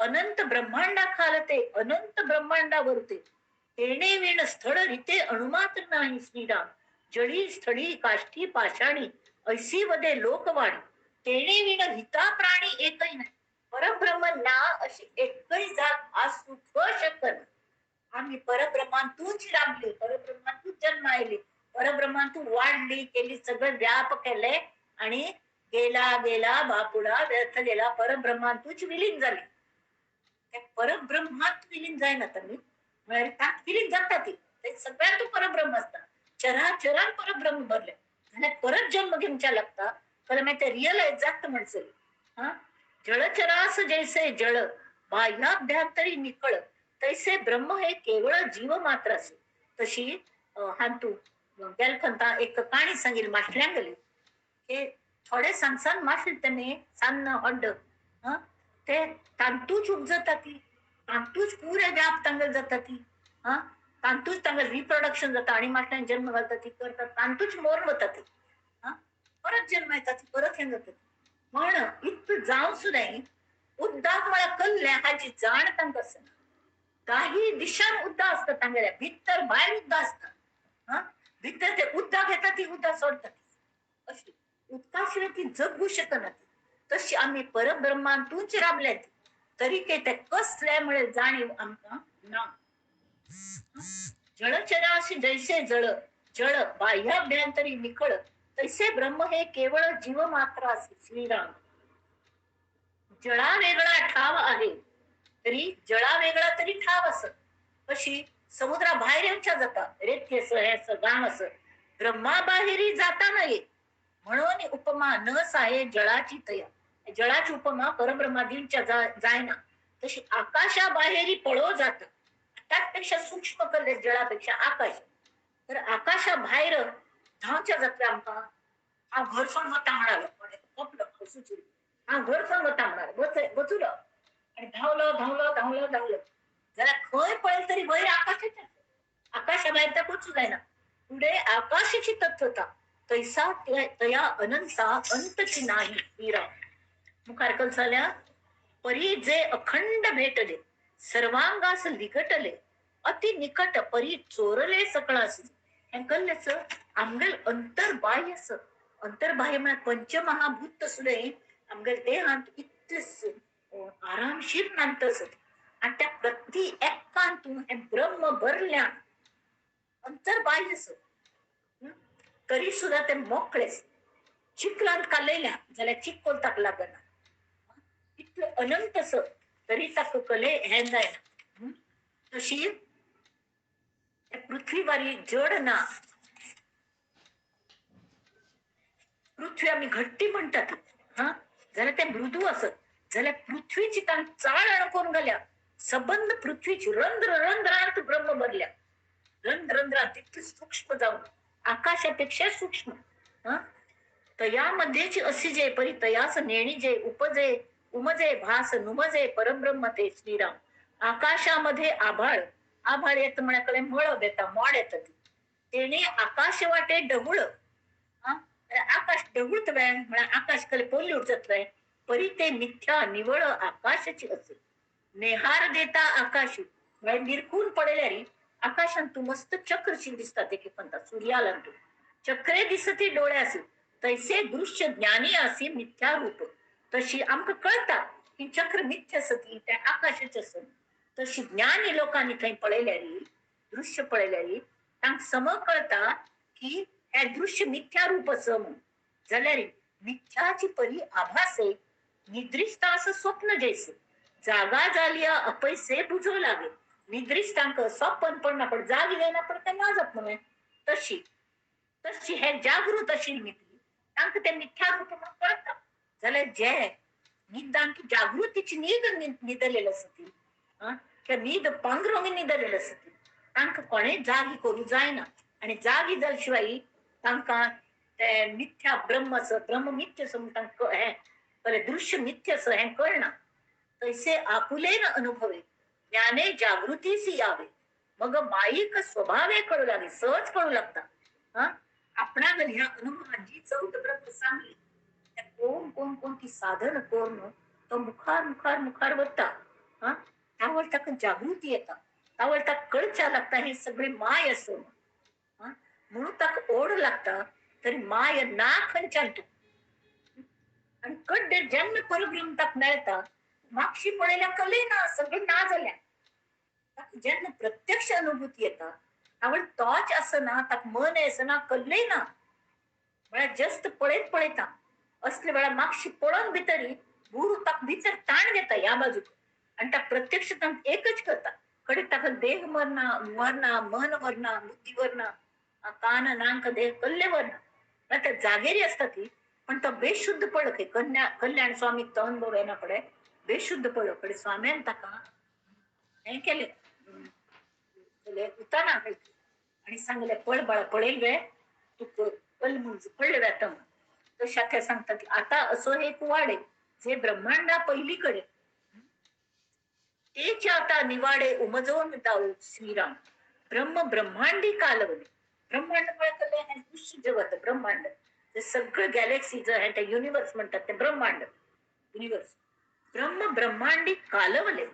अनंत ब्रह्मांडा खालते अनंत ब्रह्मांडावरते तेणे विण स्थळ रीते अणुमात्र नाही श्रीराम जळी स्थळी काष्ठी पाषाणी ऐसी वदे लोकवाणी तेणे विण हिता प्राणी एकही नाही. परब्रह्म ना अशी एकही जात असू शकत. आम्ही परब्रह्मांतूच राबले परब्रह्मांतूच जन्मायले परब्रह्मांतू वाढली केली सगळं व्याप केले आणि गेला गेला बापुडा व्यर्थ गेला परब्रह्मांतूच विलीन झाली. त्या परब्रह्मात विलीन जाय ना तुम्ही त्यात विलीन जातात ते सगळ्यात परब्रह्म असतात. चराचरात परब्रह्म भरले आणि परत जन्म घेऊनच्या लागता खरं माहिती रिअल एक्झॅक्ट म्हणसेल हा जळचरास जैसे जळ बाह्याभ्यंतरी निकळ तैसे ब्रह्म हे केवळ जीव मात्र असे. तशी हांतू गेलखंता एक कहाणी सांगेल माशल्यांगली हे थोडे सांगसान माशल त्याने सांग हड्ड ते तांतूच उपजतात तांतूच पुऱ्या व्याप तांगल जातात हा तांतूच तांगल रिप्रोडक्शन जातं आणि माशल्यां जन्म घालतात ती करतात तांतूच मोर होतात हा परत जन्म येतात परत हे जातात म्हण इतकं जाऊ सुद्धा उद्दाम मला कल्ल्या हाची जाण तांक असं काही दिशान उद्दा असतात तांगल्या भित्तर बाहेर उद्दा असतात भित्तर ते उद्दा घेतात ती उद्दा सोडतात अशी उत्काशिवाय ती जगू शकत तशी आम्ही परब्रह्मांतूच राबल्यात तरी ते त्या कसल्यामुळे जाणीव आमका ना. जळचराशी जैसे जळ जळ बाह्याभ्यंतरी निकळ तैसे ब्रह्म हे केवळ जीव मात्र असे. श्रीराम जळा वेगळा ठाव आहे तरी जळा वेगळा तरी ठाव असत. कशी समुद्रा बाहेर येऊच्या जाता रेत्यस हे गाम असं ब्रह्माबाहेरी जाता नये म्हणून उपमा नस आहे जळाची तया. जळाची उपमा परब्रह्मादींच्या जायना तशी आकाशाबाहेरी पळो जात त्यापेक्षा सूक्ष्म करले जळापेक्षा आकाश तर आकाशाबाहेर धावच्या जात्रा आमका हा घर पण होता म्हणाला हा घर पण होता म्हणाल बचुलं आणि धावलं धावलं धावलं धावलं जरा खय पळेल तरी वैर आकाशाच्या आकाशाबाहेर तर पोचू जाय ना पुढे आकाशाची तत्वता तैसा तया अनंता अंतची नाही. हीरा मुखारकल झाल्या परी जे अखंड भेटले सर्वांगास लिकटले अति निकट परी चोरले सकळास कल्याच आमगल अंतर्बाह्य अंतर्बाह्य म्हणजे पंचमहाभूत सुद्धा आमगल देहांत इतकंच आरामशीर नांत असत आणि त्या प्रति एकांतून हे ब्रह्म भरल्या अंतर्बाह्य तरी सुद्धा ते मोकळेच. चिखलांत कालयल्या जाल्यार चिक्कोल ताका लागना. इतलें अनंतस तरी ताका कले हें जायना. तशी पृथ्वी बारी जड ना. पृथ्वी आम्ही घट्टी म्हणतात हा, जाल्यार ते मृदू असत जाल्यार पृथ्वीची ताण चाळ करून घाल्या. सबंध पृथ्वीची रंध्र रंध्रांत ब्रह्म भरल्या. रंध्र रंध्रात इतकी सूक्ष्म जाऊन आकाशापेक्षा सूक्ष्म. हा, तयामध्येची अशी जे परी तयास नेणी जे उपजे उमजे भास नुमजे परब्रह्म ते श्रीराम. आकाशामध्ये आभाळ, आभाळ येत म्हणाकडे मळ बेता मोड येत तेने आकाश वाटे ढवळ. आकाश ढवळत वेळ म्हणा आकाश कले पोल्ली उठत वेळ परी ते मिथ्या निवळ आकाशाची असे. नेहार देता आकाश निरखून पडल्या रे आकाशात तू मस्त चक्रशी दिसतात एक म्हणतात सूर्याला तू चक्रे दिसती डोळ्यास तैसे दृश्य ज्ञानी असे मिथ्या रूप. तशी आमक कळता की चक्र मिथ्या सती त्या आकाशाचे असत. तशी ज्ञानी लोकांनी थंय पळयल्या रे दृश्य पळयल्या रे तांक सम कळता की हे दृश्य मिथ्या रूप असं जाल्यार मिथ्याची परी आभासे निद्रिस्तास स्वप्न जैसे. जागा जालिया अपैसे बुजो लागे. निद्रिस्तांक स्वप्न पडना पण जागी जायना पण ते नाजत म्हणे. तशी तशी हे जागृत अशी मित्री तांक ते मिथ्या रूप म्हणून कळता. जाल्यार जे निदांक जागृतीची नीद निदलेलं असती त्या नीद पांघरुंग निदलेलं असती तांक कोणे जागी करू जायना. आणि जागी जाल्याशिवाय तांकां ते मिथ्या ब्रह्मच ब्रह्म मिथ्य तांकां हे कळे दृश्य मिथ्यच हे कळना. तैसे आपुलेन अनुभवे ज्ञाने जागृतीसी यावे. मग माईक स्वभावे कळू लागे सहज कळू लागता. हा, आपणा ह्या अनुभवाची चौथ ब्रह्म सांगली कोण कोण कोणती साधन करून तो मुखार मुखार मुखार वता. हा, त्यावर ताका जागृती येता त्यावर ताका कळच्या लागता हे सगळे माय असो. म्हणून ताका ओढ लागता तरी माय ना खंयच्यान तू आणि कड्डे जन्म परब्रह्म ताक मेळता मागशी पळयल्या कले ना सगळं ना जाल्या जेन्ना प्रत्यक्ष अनुभूती येता आवड तोच असना ताक मन असना कल्ले ना म्हळ्यार जस्ट पळयत पळयता असल्या वेळा मागशी पळोवन भितरी गुरु ताक भितर ताण घेता या बाजूक आणि त्या प्रत्यक्ष तांक एकच करता. कडे ताका देह मरना मरना मन वरना बुद्धी वरना कान नाक देह कल्ले वरना त्या जागेरी असता ती पण तो बेशुद्ध पळक कल्याण स्वामी तो अनुभव येना पडे बेशुद्ध पळक कडे स्वाम्यान ताका हे केले उताना आणि सांगले पळ बाळा पळेल वे तू कल म्हणजे पडले जात तशा ते सांगतात की आता असो हे कुवाडे जे ब्रह्मांडा पहिलीकडे तेच आता निवाडे उमजवून जाऊ श्रीराम. ब्रह्म ब्रह्मांडी कालवले ब्रह्मांड कळले हे दृश्य जगत ब्रह्मांड ते सगळं गॅलेक्सी जे आहे ते युनिवर्स म्हणतात ते ब्रह्मांड युनिवर्स. ब्रह्म ब्रह्मांडी कालवले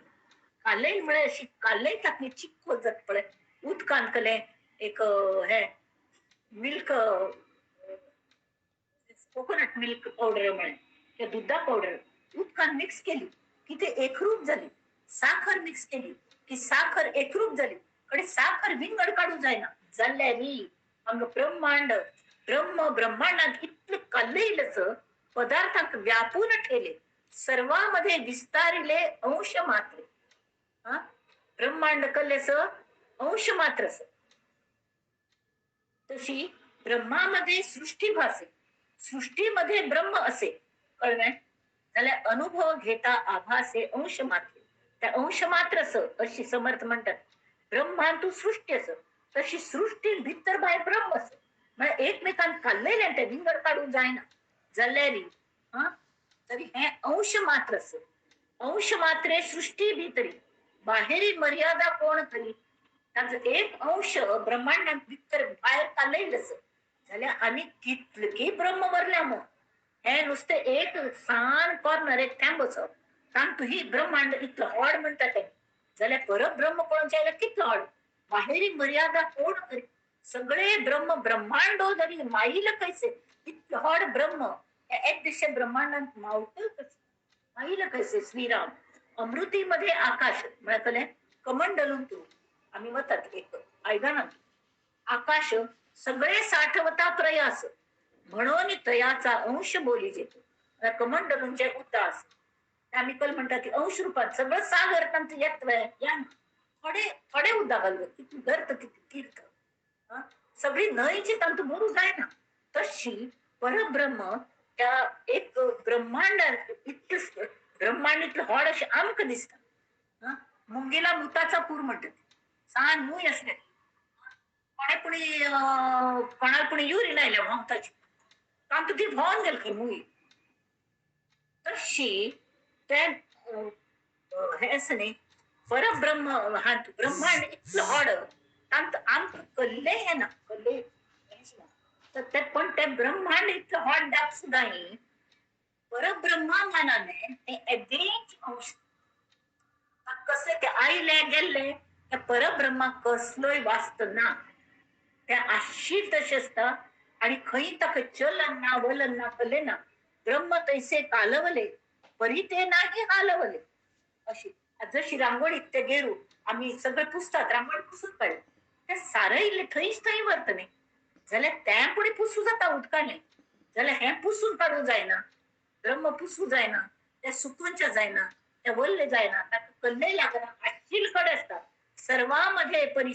कालय म्हळे अशी कालय टाकली चिक्को जत पळे उदकांत कले एक हे मिल्क कोकोनट मिल्क पावडर म्हणे त्या दुधा पावडर उदकांत मिक्स केली की ते एकरूप झाली. साखर मिक्स केली की साखर एकरूप झाली कडे साखर विंगड काढू जायना जाल्ल्या री अंग ब्रह्मांड ब्रह्म ब्रह्मांडात इतकं कल्लेलच पदार्थांक व्यापून ठेले सर्वांमध्ये विस्तारिले अंश मात्र. ब्रह्मांड कल्लेस अंश मात्र तशी ब्रह्मामध्ये सृष्टी भासे सृष्टीमध्ये ब्रह्म असे कळलं जाल्यार अनुभव घेता आभासे अंश मात्र त्या अंश मात्र अशी समर्थ म्हणतात. ब्रह्मांतू सृष्टी अस तशी सृष्टी भितर बाहेर ब्रह्म अस म्हणजे एकमेकांत काढलेले ते विंगड काढून जायना जाल्ल्यारी तरी हे अंश मात्र अस अंश मात्रे सृष्टी भितरी बाहेरी मर्यादा कोण करी ताजो एक अंश ब्रह्मांडात भितर बाहेर काढलेलंच जाल्यार आनी कितलकी ब्रह्म भरल्या मग हे नुसते एक सान कॉर्नर एक थँब सांग तू ही ब्रह्मांड इतलं हॉड म्हणतात जाल्यार परब्रह्म कोणाच्या आयला कितलं हॉड बाहेरी मर्यादा कोण करी सगळे ब्रह्म ब्रह्मांडो जरी माईल कैसे इतलं हॉड ब्रह्म एक दिशे ब्रह्मांडात मावतं कसे माईल कैसे श्रीराम. अमृतीमध्ये आकाश म्हळ्यार कमंडलून तू आम्ही म्हणतात एक ऐकना आकाश सगळे साठवता त्रयास म्हणून त्रयाचा अंश बोली जेतो कमंडलूंचे उदास आम्ही कल म्हणतात की अंश रूपात सगळं सागर तंत्र येत्व या थोडे थोडे उदा घालव किती गर्त किती तीर्थ हं? सगळी नळीची तंतू भरू जाय ना तशी परब्रह्म त्या एक ब्रह्मांड इतकं ब्रह्मांडीतलं हॉड असे आमक दिसत मुंगीला मुताचा पूर म्हणतात सान मुई असले कोणे पुणी कोणाला पुणी युरी नाही भोंगताची कारण तू ती भोवून गेल की मुई तशी त्या हे असं नाही परब्रह्म हा ब्रह्मांड इतलं हॉड आमक कल्ले आहे ना कल्ले तर ते पण ते ब्रह्मांड इतकं हॉट दाब सुद्धाही परब्रह्मा मानाने ते अगेंच अंश कसे ते आईले गेले त्या परब्रह्मा कसलोय वाचत ना त्या आशी तसे असता आणि खई तक चलना वलना कले ना ब्रह्म तैसे कालवले परी ते नाही हालवले अशी जशी रांगोळीत ते गेरू आम्ही सगळे पुसतात रांगोळी पुसून काढले ते सारं थंयच थंय वर्तने जाल्यार त्या पुढे पुसू जाता उदकाने जाल्यार हे पुसून काढू जायना ब्रह्म पुसू जायना त्या सुकूनच्या जायना त्या वल्ले जायना ताका कल्ले लागना आशिलकडे असतात सर्वांमध्ये परी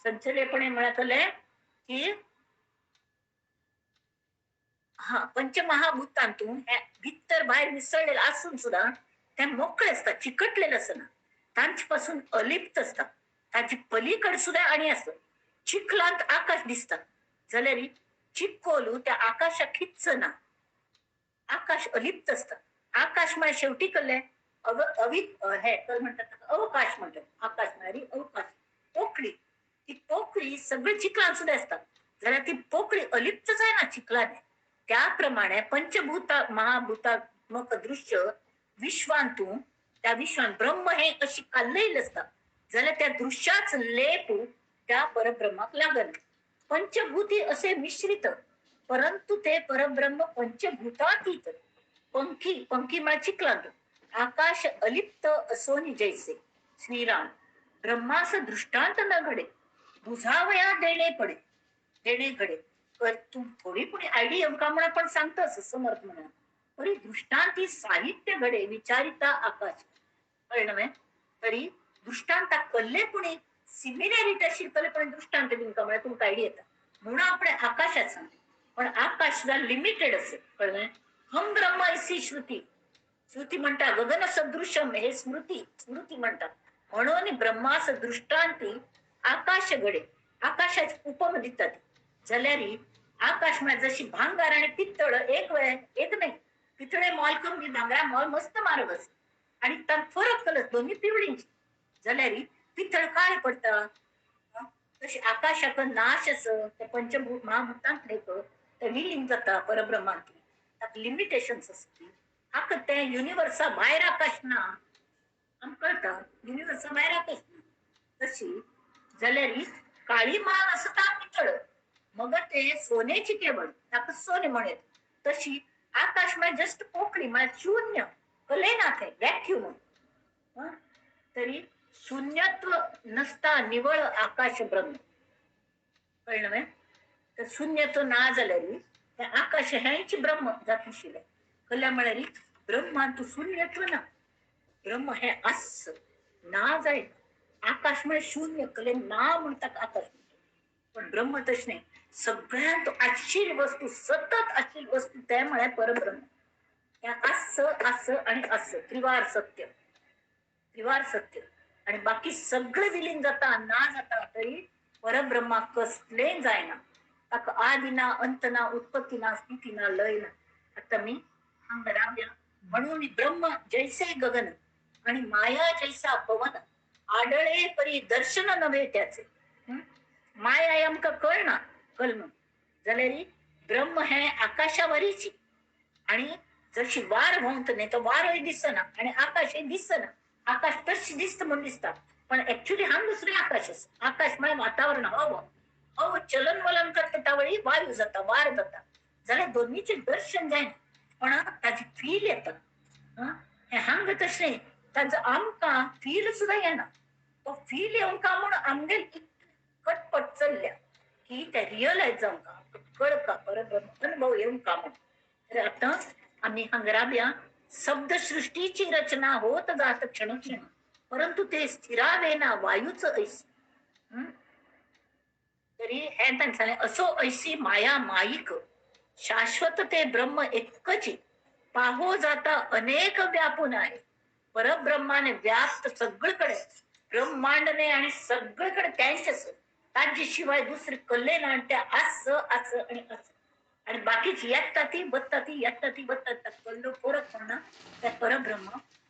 संचलेपणे म्हणतले की हा पंचमहाभूतांतून भितर बाहेर मिसळलेलं असून सुद्धा त्या मोकळे असतात चिकटलेलं असं ना त्यांच्यापासून अलिप्त असतात त्याची पलीकडे सुद्धा आणि असत चिखलांत आकाश दिसतात जाल्यार चिक्कोलू त्या आकाशा खिच्च ना आकाश अलिप्त असतात आकाश म्हणजे शेवटी कल्ले हे तर म्हणतात अवकाश म्हणतात आकाश म्हणजे अवकाश पोकळी ती पोकळी सगळे चिखलांत सुद्धा असतात जरा ती पोकळी अलिप्तच आहे ना चिखलाने त्याप्रमाणे पंचभूता महाभूतात्मक दृश्य विश्वांतून त्या विश्वान ब्रह्म हे अशी काल्लईल असतात जाल्यार त्या दृश्याच लेप त्या परब्रह्माक लागल पंचभूती असे मिश्रित परंतु ते परब्रह्म पंचभूतातीत पंखी म्हणजे चिखलांत आकाश अलिप्त असोनी जैसे श्रीराम ब्रह्मास दृष्टांत न घडे बुझावया देणे घडे तू थोडी पुढे आयडिया म्हणा पण सांगतस समर्थ म्हणा तरी दृष्टांती साहित्य घडे विचारिता आकाश कळलं तरी दृष्टांता कल्ले पुणे सिमिलॅरिटी अशी कले पण दृष्टांत म्हणा तुमका आयडिया येतात म्हणून आपण आकाशात सांगतो पण आकाश लिमिटेड असेल कळलं हम ब्रह्म ऐसी श्रुती म्हणतात गगन सदृशम हे स्मृती म्हणतात म्हणून ब्रह्मास दृष्टांती आकाश घडे आकाशाची उपम दिसतात जाल्यारी आकाश मध्ये जशी भांगार आणि पित्तळ एक वेळ एक नाही पितळे मॉल कमी भांगरा मॉल मस्त मार्ग असते आणि त्यात फरक कळत दोन्ही पिवळींची जाल्यारी पितळ काळे पडतात तशी आकाशाक नाश असं त्या पंचभूत महाभूतांत त्या विलीन जाता परब्रह्मांत लिमिटेशन्स असते हाक ते युनिवर्सा बाहेर आकाश ना आमकां कळटा युनिवर्सा बाहेर आकाश ना तशी जाल्यारी काळी मान असता पितळ मग ते सोन्याची केवळ ताका सोने म्हणत तशी आकाश म्हणजे जस्ट पोकळी म्हणजे शून्य कले ना ते व्हॅक्युम तरी शून्यत्व नसता निवळ आकाश ब्रह्म कळलं तर शून्यत्व ना जाल्यारी त्या आकाश ह्यांची ब्रह्म जातशिले कल्या म्हळ्यारी ब्रह्मा तू शून्यत्व ना ब्रह्म हे अस ना जाईल आकाश म्हणजे शून्य कले ना म्हणतात आकाश पण ब्रह्म तश नाही सगळ्यात अशील वस्तू सतत अशील वस्तू त्यामुळे परब्रह्म त्या असं आणि असं त्रिवार सत्य आणि बाकी सगळं विलीन जाता ना जाता तरी परब्रह्मा कसले जायना ताका आदिना अंतना उत्पत्तीना स्थितीना लयना आता मी सांगराव्या म्हणून ब्रह्म जैसे गगन आणि माया जैसा पवन आडळे परी दर्शन नव्हे त्याचे माया आमका कळना कल्म जाल्यारी ब्रह्म हे आकाशावरीची आणि जशी वार म्हणत नाही तर वारही दिसना आणि आकाश हे दिसना आकाश तशी दिसत म्हणून दिसतात पण ऍक्च्युली हा दुसरे आकाश म्हणजे वातावरण हवं चलन वलन करते त्यावेळी वायू जाता वार जाता जाल्यार दोन्हीचे दर्शन जायना पण त्याची फील येतात हे हांग तशें त्याचं आमकां फील सुद्धा येना तो फील येवंक म्हणून आमगेर कटपट चालल्या की त्या रिअलाइज जाऊन का कळ का परब्रह्म अनुभव येऊन का म्हणून. तर आता आम्ही हंगराब्या शब्दसृष्टीची रचना होत जात क्षणक्षण, परंतु ते स्थिरावे ना वायूच ऐस. तरी हे त्यांचा असो ऐसी माया माईक शाश्वत ते ब्रह्म एकची पाहो जाता अनेक व्यापून आहे. परब्रह्माने व्याप्त सगळीकडे ब्रह्मांडने आणि सगळीकडे त्यांच्याच शिवाय दुसरे कल्ले ना त्या असं असं आणि असं आणि बाकीची एकताती बत्ताती एकताती बत्तात कल्लो फरक म्हणणं त्या परब्रह्म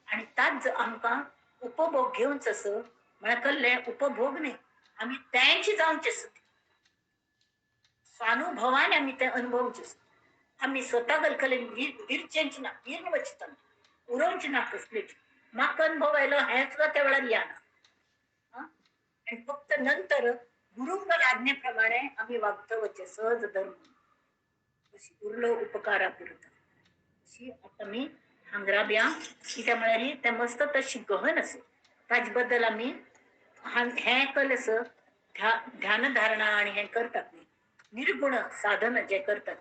आणि त्याच आमका उपभोग घेऊनच असं मला कल्ले उपभोग नाही आम्ही त्यांची जाऊनचे स्वानुभवाने आम्ही ते अनुभवचे आम्ही स्वतः गलकले वीरचेंची ना वीर वचितन उरवची ना कसलेची माक अनुभवायला ह्या सुद्धा त्या वेळा या ना आणि फक्त नंतर गुरुंगल आज्ञेप्रमाणे आम्ही वागतो सहज धर्म उरलो उपकारापुरता अशी आता मी हांगराब्या की त्या म्हणाली त्या मस्त तशी गहन असे त्याचबद्दल आम्ही हे कलस ध्यान धारणा आणि हे करतात नाही निर्गुण साधन जे करतात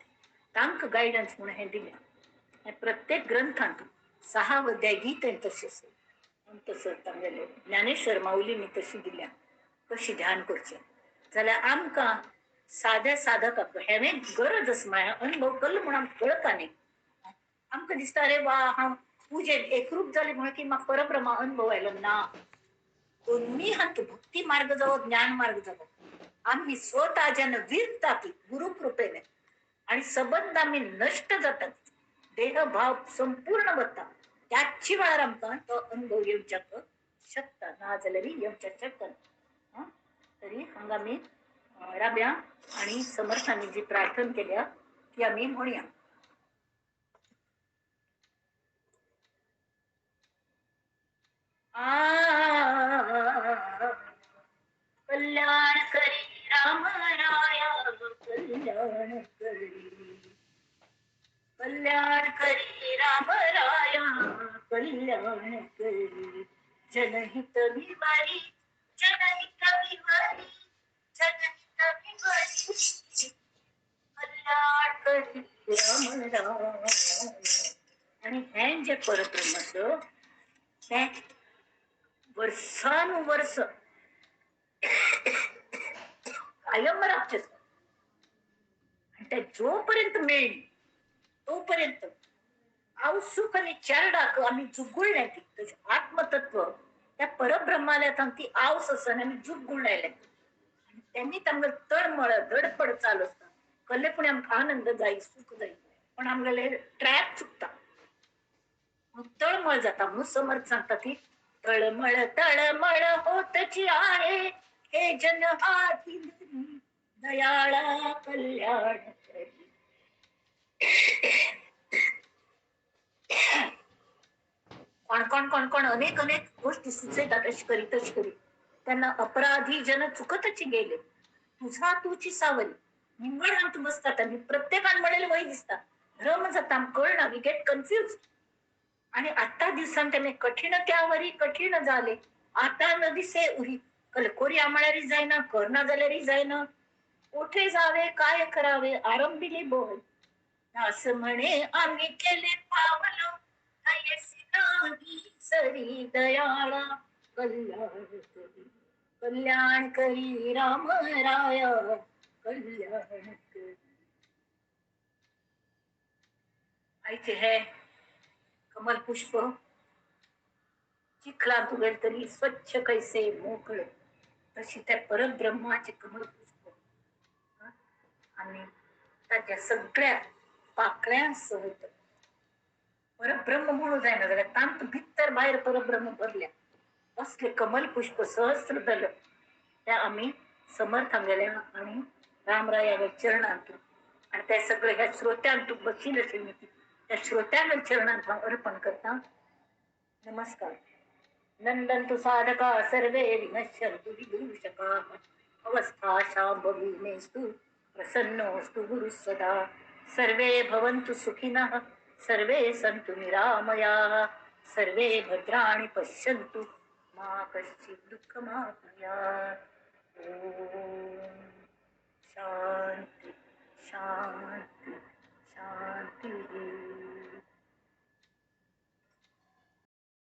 तांक गायडन्स म्हणून हे दिल्या प्रत्येक ग्रंथांत 6 अध्याय गीत तसे तसं चांगले ज्ञानेश्वर माऊलींनी तशी दिल्या कशी ध्यान करचे जाल्यार आमकां साध्या साधक हेवे गरजच माया अनुभव कल म्हणून कळता नाही आमकां दिसता रे वा हांव पूजेक एकरूप जाले म्हणून की म्हाका परब्रह्मा अनुभव आयलो ना दोन्ही हात भक्ती मार्ग जावो ज्ञान मार्ग जावो आम्ही स्वतः ज्यानं विरतात गुरुकृपेने आणि संबंध आम्ही नष्ट जातात देह भाव संपूर्ण बदता त्याची वेळार आमकां तो अनुभव येवच्याक शकता ना जाल्यार येवच्या शकता तरी हांगा आमी राब्या आणि समर्थांनी जी प्रार्थना केल्या ती आम्ही म्हणूया कल्याण करी राम राया कल्याण करी राम राया कल्याण करी जनहित विवारी जनहित विवारी जनहित विवारी कल्याण करी राम राया आणि हे जे परब्रह्माचं ते वर्षानुवर्ष कायम राहते जोपर्यंत मिळेल तोपर्यंत सुख आणि चारडाक आम्ही जुगुळल्या ती आत्मतत्व त्या परब्रह्माला ती आवस असं आम्ही जुगुळल्या त्यांनी तांगं तळमळ धडपड चालू असतात कल्ले पण आमकां आनंद जाई सुख जाई पण आमगेले ट्रॅप चुकता तळमळ जाता म्हणून समर्थ सांगता ती तळमळ होतची आहे हे जन हाती दयाळा कल्याण कोण कोण अनेक अनेक गोष्टी सुचवतात अशी करी तशी करी त्यांना अपराधी जन चुकतच गेले तुझा तुची सावली निंगळ अंत बसतात आणि प्रत्येकान म्हणेल वय दिसतात भ्रम जाता कळना वी गेट कन्फ्युज आणि आता दिवसांत त्याने कठीण त्यावरी कठीण झाले आता न दिसे उरी कलकोरी आम्हालारी जायना करना जाल्यारी जायना कुठे जावे काय करावे आरंभिली बोल असं म्हणे आम्ही केले पावलं सरी दयाळा कल्याण करी राम राया कल्याण करी ऐके है कमल पुष्प चिखलात उगेल तरी स्वच्छ कैसे मोकळे तशी त्या परब्रह्माचे कमल पुष्प आणि त्याच्या सगळ्या पाकळ्या सहित परब्रह्म म्हणून जायना जाल्यार तांत भितर बाहेर परब्रह्म भरल्या असले कमल पुष्प सहस्र दल त्या आम्ही समर्थांगेल्या आणि रामराया चरणांतून आणि त्या सगळे ह्या श्रोत्यांतून बसील त्या श्रोत्यांना चरणांत अर्पण करता नमस्कार नंदन्तु साधका सर्वे विनश्यन्तु विदूषकाः अवस्था शाम्भवीमेस्तु प्रसन्नोऽस्तु गुरुः सदा सर्वे भवन्तु सुखिनः सर्वे सन्तु निरामयाः सर्वे भद्राणि पश्यन्तु मा कश्चित् दुःखमाप्नुयात् ओम शांति शांति शांति।